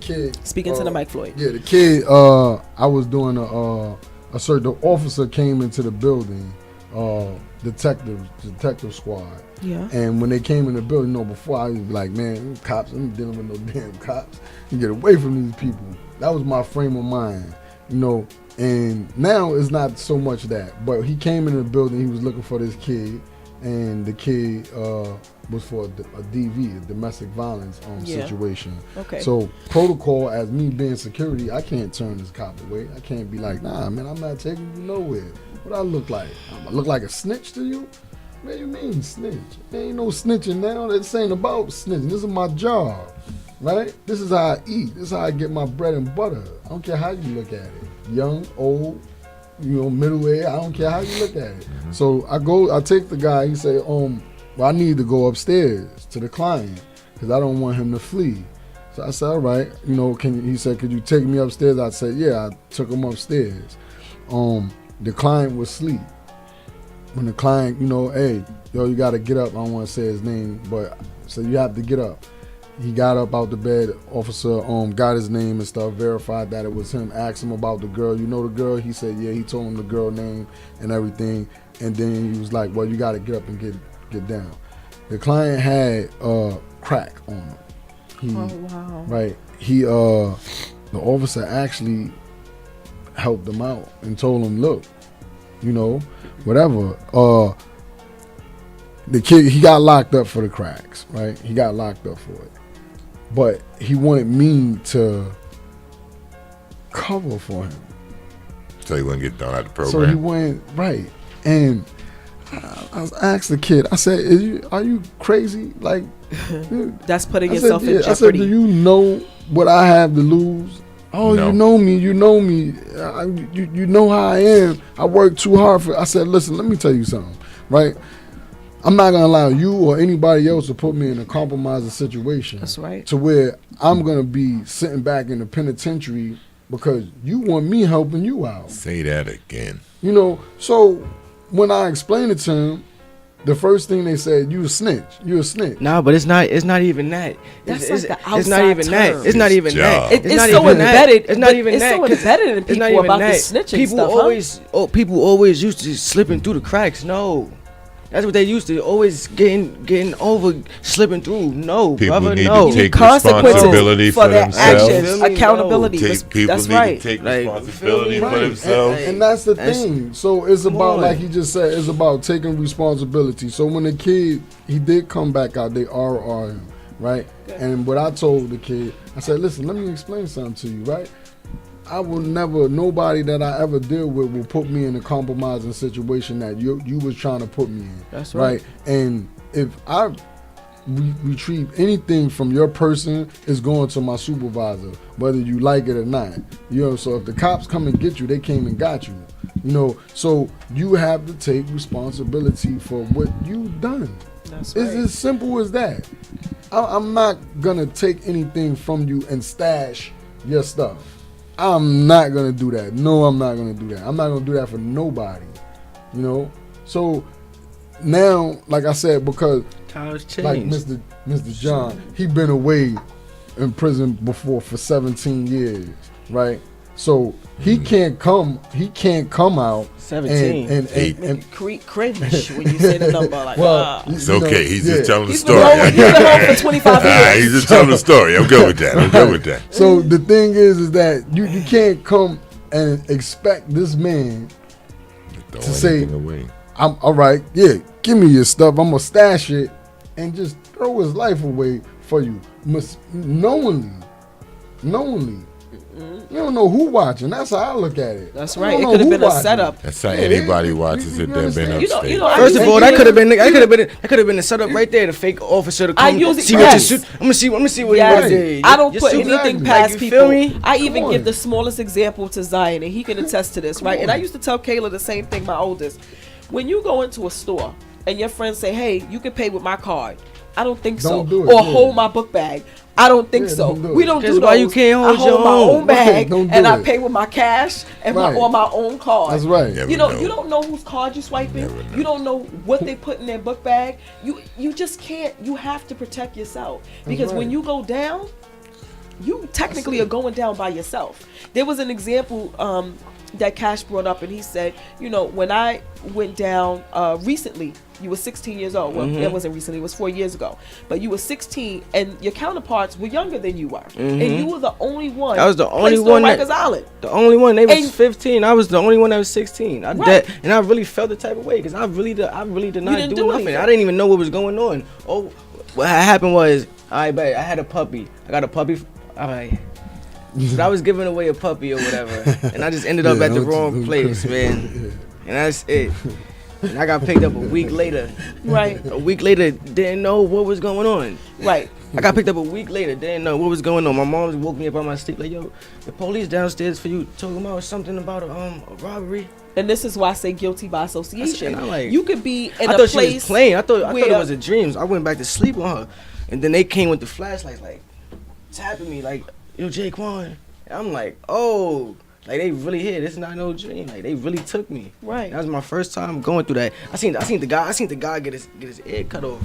Kid. Speaking to the mic, Floyd. Yeah, the kid. I was doing a search. The officer came into the building. Detective squad. Yeah. And when they came in the building, you know, before I was like, man, cops, I'm dealing with no damn cops. You get away from these people. That was my frame of mind, you know. And now it's not so much that, but he came in the building. He was looking for this kid, and the kid was for a DV, a domestic violence Yeah. situation. Okay. So protocol, as me being security, I can't turn this cop away. I can't be like, nah, man, I'm not taking you nowhere. What I look like? I look like a snitch to you? What you mean snitch? There ain't no snitching now. This ain't about snitching. This is my job, right? This is how I eat. This is how I get my bread and butter. I don't care how you look at it. Young, old, you know, middle age. I don't care how you look at it. So I take the guy. He say, well, I need to go upstairs to the client because I don't want him to flee. So I said, all right, you know, he said, could you take me upstairs? I said, yeah. I took him upstairs. The client was asleep. When the client, you know, hey, yo, you got to get up. I don't want to say his name, but so you have to get up. He got up out the bed. Officer got his name and stuff, verified that it was him, asked him about the girl. You know the girl? He said, yeah. He told him the girl name and everything. And then he was like, well, you got to get up and get down. The client had crack on him. Oh wow. Right. He the officer actually helped him out and told him, look, you know, whatever. The kid, he got locked up for the cracks, right? He got locked up for it. But he wanted me to cover for him. So he wouldn't get thrown out of the program. So he went, right. And I asked the kid, I said, are you crazy? Like, That's putting I yourself said, in I said, jeopardy. do you know what I have to lose? Oh, No. you know me. You know how I am. I work too hard for. I said, listen, let me tell you something, right? I'm not gonna allow you or anybody else to put me in a compromising situation. That's right. To where I'm gonna be sitting back in the penitentiary because you want me helping you out. Say that again. You know, so when I explained it to him, the first thing they said, you a snitch. You a snitch. Nah, but it's not even that. That's It's like the not outside even that. term. It's not His even job. that. It's not so even that. embedded. It's not but even it's that. so 'cause embedded in it's people not even about that. the snitching People stuff. always, people always used to slipping through the cracks. No. That's what they used to, always getting over, slipping through. No, People brother, need no. to take Consequences responsibility for for their themselves. actions, Feel me? accountability. People That's need right. to take Like, responsibility feel me? for Right. themselves. And that's the That's- thing. So it's Come about, on. like he just said, it's about taking responsibility. So when the kid, he did come back out, they RR him, right? And what I told the kid, I said, listen, let me explain something to you, right? I will never, nobody that I ever deal with will put me in a compromising situation that you was trying to put me in. That's right. And if I retrieve anything from your person, it's going to my supervisor, whether you like it or not. You know, so if the cops come and get you, they came and got you. You know, so you have to take responsibility for what you've done. That's It's right. as simple as that. I'm not gonna take anything from you and stash your stuff. I'm not gonna do that. No, I'm not gonna do that. I'm not gonna do that for nobody. You know. So now, like I said, because Times like change. Mr. John, he been away in prison before for 17 years, right? So he can't come out 17. and Cringe when you say the number like, well, It's okay. He's just telling the He's been story. home, he's been home for 25 years. He's just telling the story. I'm good with that. I'm good with that. So the thing is that you can't come and expect this man Throw to say, anything away. I'm all right, yeah, give me your stuff, I'm gonna stash it and just throw his life away for you. Knowingly. You don't know who watching. That's how I look at it. That's You right. don't It know could have who been a watching. setup. That's how anybody watches it. They've been You know- upstate. you know, I First of used all, to that use- could have been a setup right there. The fake officer to I come use it- see yes. what you I'm gonna see what Yes. you did. I don't Your put suit- anything Exactly. past Like, you people. feel me? I even Come give on. the smallest example to Zion, and he can attest to this, right? And I used to tell Kayla the same thing, my oldest. When you go into a store and your friends say, "Hey, you can pay with my card," I don't think so. Don't do it, Or yeah. hold my book bag. I don't think Yeah, so. don't do We it. don't do Because those. why you can't I hold hold your my own? own bag Don't do and I it. pay with my cash and Right. on my own card. That's right. Never You know, know. you don't know whose card you swiping. Never know. You don't know what they put in their book bag. You just can't. You have to protect yourself because when right. you go down, you technically are going down by yourself. There was an example that Cash brought up, and he said, you know, when I went down recently, you were 16 years old. Well, it wasn't recently; it was 4 years ago. But you were 16, and your counterparts were younger than you were, and you were the only one. I was the only placed one on that- Rikers Island. The only one they was And- 15. I was the only one that was 16. Right. And I really felt the type of way because I really did not didn't do do nothing. anything. I didn't even know what was going on. Oh, what happened was I had a puppy. I got a puppy. All right. But I was giving away a puppy or whatever, and I just ended up Yeah, at the that was- wrong place, man. And that's it. And I got picked up a week later. Right, A week later, didn't know what was going on. right. I got picked up a week later, didn't know what was going on. My mom woke me up out of my sleep like, yo, the police downstairs for you talking about something about a robbery. And this is why I say guilty by association. And I'm like- You could be in I a thought she place was playing. I thought where- it was a dream. So I went back to sleep on her. And then they came with the flashlights, like, tapping me, like, yo, Jaquan. And I'm like, oh, like they really here. This is not no dream. Like they really took me. Right. That was my first time going through that. I seen the guy get his ear cut off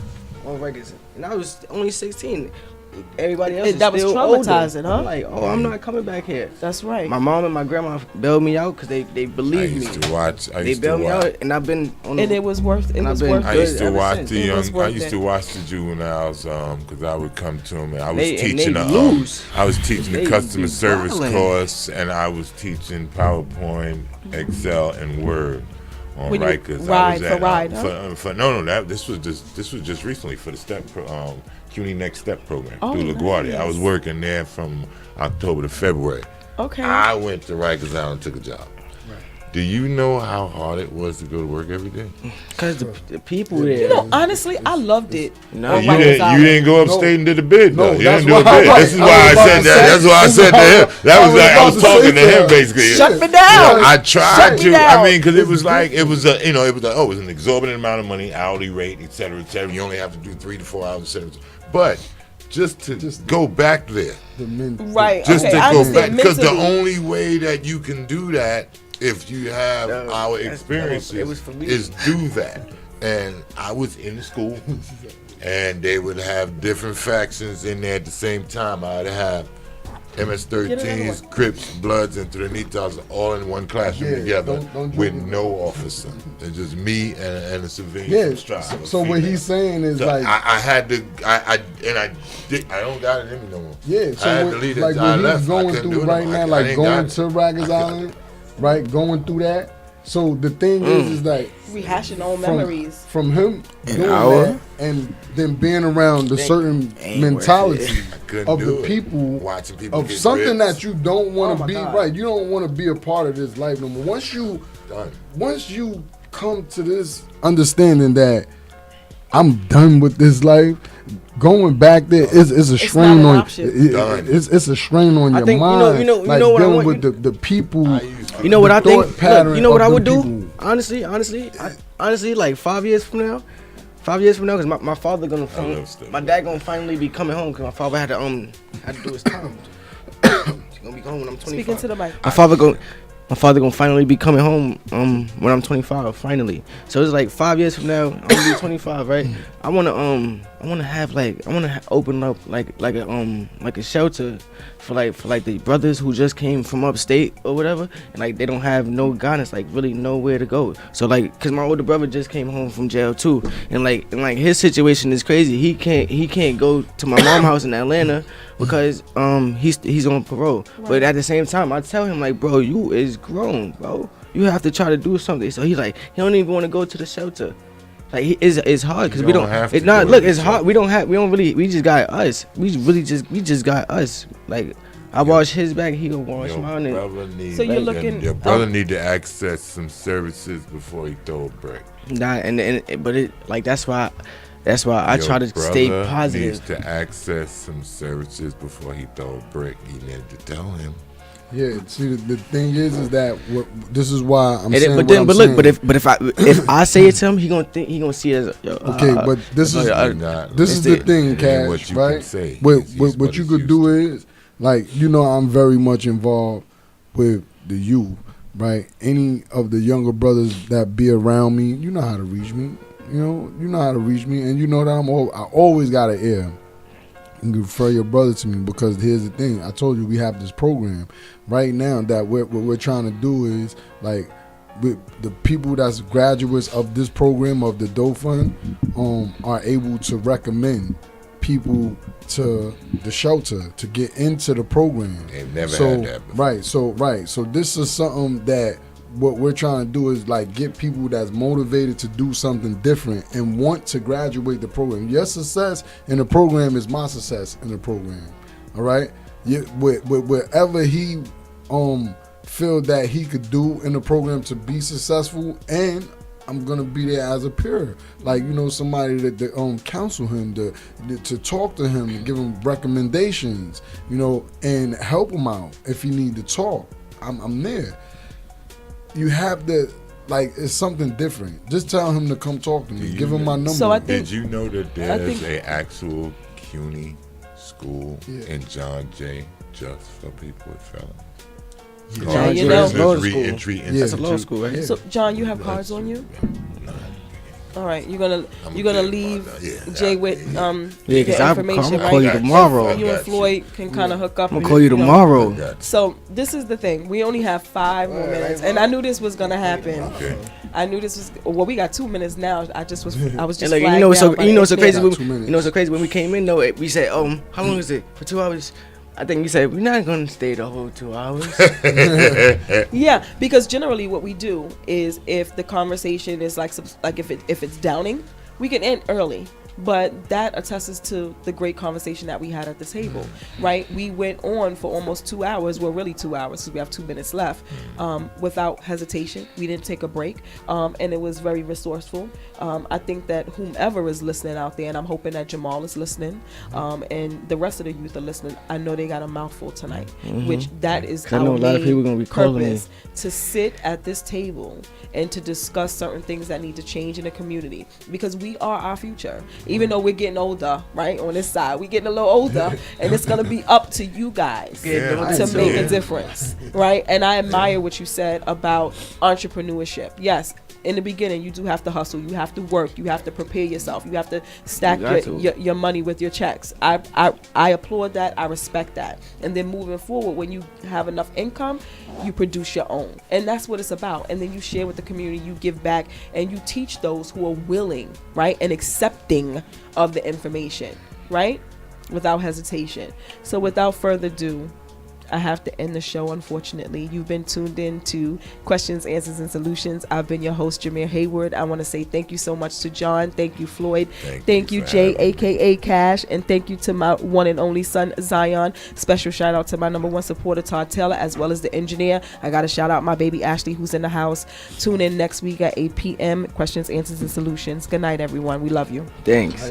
on Rikers. And I was only 16. everybody else is that was still traumatizing, older. huh? I'm like, oh, I'm not coming back here. That's right. My mom and my grandma bailed me out because they I believed me. used to watch. They bailed me out, and I've been on. And it was worth. It And was I've been- worth I it. used to ever watch since. the It was young. I worth used it. to watch the juveniles because I would come to them and I was They- and teaching. they lose. I was teaching They the customer be service wildin'. course, and I was teaching PowerPoint, Excel, and Word on When you- Rikers. Ride, for Ride, huh? This was just recently for the CUNY Next Step program Oh, through LaGuardia. I nice. was working there from October to February. Okay. I went to Rikers Island and took a job. Do you know how hard it was to go to work every day? Because the people there. You know, honestly, I loved it. No, on You Rikers didn't. You Island. didn't go upstate and did the bid though. No, You that's didn't do a why- bid. right. This is I why was I about said to that. say- That's why I said to him. That I was was like I about was to talking say to him that. basically. Shut me down. I tried Shut me to. down. I mean, because it was like it was a it was an exorbitant amount of money, hourly rate, et cetera, et cetera. You only have to do 3 to 4 hours, et cetera. But just to go back there, Right. just okay, to I go back, understand because the mentally. only way that you can do that, if you have No, our it experiences, was for me. is do that. And I was in the school, and they would have different factions in there at the same time. I'd have MS-13s, Crips, Bloods, and Trinitas all in one classroom Yeah, together don't with joke. no officer. It's just me and a civilian Yeah. from Stroud. So what he's saying is So like, I had to, I don't got it in me no more. yeah. I had So to what, leave it. like I what he's left. I going couldn't do through it right no more. now, I like ain't going got to it. Rikers Island, right? Going through that. So the thing is like Rehashing old from- memories. from him doing hour? that and then being around the certain ain't worth mentality I couldn't of do the it. people Watching people of get something ripped. that you don't want Oh to my be God. right. You don't want to be a part of this life no more. Done. Once you come to this understanding that I'm done with this life, going back there is a It's strain not an on option. Done. it's a strain on I your think, mind. you know like what I dealing want- with the people. I used to- You know what the I think? thought pattern Look, you know what of I would the do? people. Honestly, like 5 years from now, because my father gonna love stuff. my dad gonna finally be coming home because my father had to do his time. He's gonna be home when I'm 25. Speaking to the mic. My father gonna finally be coming home when I'm 25 finally. So it's like 5 years from now I'm gonna be 25, right? I wanna open up like a shelter for the brothers who just came from upstate or whatever, and like they don't have no guidance, like really nowhere to go. So like, cause my older brother just came home from jail too, and his situation is crazy. He can't go to my mom's house in Atlanta because he's on parole. But at the same time, I tell him like, bro, you is grown, bro. You have to try to do something. So he's like, he don't even want to go to the shelter. Like it's hard because You we don't don't. have to It's not. go Look, to the it's hard. We just got us. We just got us. Like I wash his back, he gonna wash Your mine. And brother need, So you're your- looking- Your brother need to access some services before he throw a brick. but it like that's why I Your try to stay brother positive. Needs to access some services before he throw a brick. You need to tell him. Yeah, see, the thing is that this is why I'm And saying. if I say it to him, he gonna see it as Okay, but this is Not- this is the thing, It ain't what Cash, you can right? say. What It's what what you it's could used do to. is like I'm very much involved with the youth, right? Any of the younger brothers that be around me, you know how to reach me. You know how to reach me, and you know that I always got an ear. You can refer your brother to me because here's the thing. I told you we have this program right now that what we're trying to do is like with the people that's graduates of this program of the Doe Fund are able to recommend people to the shelter to get into the program. They've never had that before. Right. So this is something that what we're trying to do is like get people that's motivated to do something different and want to graduate the program. Your success in the program is my success in the program. All right. Whatever he feel that he could do in the program to be successful, and I'm gonna be there as a peer, like somebody to counsel him, to talk to him, to give him recommendations, and help him out if he need to talk. I'm there. You have to it's something different. Just tell him to come talk to me. Give him my number. So I think- Did you know that there's think- a actual CUNY school in John Jay just for people with felonies? Yeah. Called John, you know- Prisoners Law school. Reentry Yeah. That's a Institute. law school, right? Yeah. So John, you have cards on you? All right, you're gonna leave Yeah, Jay with Yeah, the because I'm information, gonna call you right? tomorrow. You and Floyd can kind of hook up. I'm and, gonna call you know. tomorrow. So this is the thing. We only have 5 more minutes, and I knew this was gonna happen. Okay. I knew this was. Well, we got 2 minutes now. I was just. And like, flagged you know, so down by you know, so crazy. engineer. Got 2 minutes. You know, so crazy when we came in though. We said, how long is it? For 2 hours. I think we said we're not gonna stay the whole 2 hours. Yeah, because generally what we do is if the conversation is like if it's downing, we can end early. But that attests to the great conversation that we had at the table, right? We went on for almost 2 hours. Well, really 2 hours because we have 2 minutes left, without hesitation. We didn't take a break, and it was very resourceful. I think that whomever is listening out there, and I'm hoping that Jamal is listening, and the rest of the youth are listening. I know they got a mouthful tonight, which that is 'Cause I know our a lot of main people gonna be calling me. purpose, to sit at this table and to discuss certain things that need to change in the community, because we are our future. Even though we're getting older, right, on this side, we're getting a little older, and it's going to be up to you guys to make a difference, right? And I admire what you said about entrepreneurship. Yes, in the beginning, you do have to hustle. You have to work. You have to prepare yourself. You have to stack your money with your checks. I applaud that. I respect that. And then moving forward, when you have enough income, you produce your own. And that's what it's about. And then you share with the community, you give back, and you teach those who are willing, right, and accepting of the information, right, without hesitation. So without further ado, I have to end the show, unfortunately. You've been tuned in to Questions, Answers, and Solutions. I've been your host, Jameer Hayward. I want to say thank you so much to John. Thank you, Floyd. Thank you, Jay, a.k.a. Cash. And thank you to my one and only son, Zion. Special shout out to my #1 supporter, Todd Taylor, as well as the engineer. I got to shout out my baby, Ashley, who's in the house. Tune in next week at 8 p.m. Questions, Answers, and Solutions. Good night, everyone. We love you. Thanks.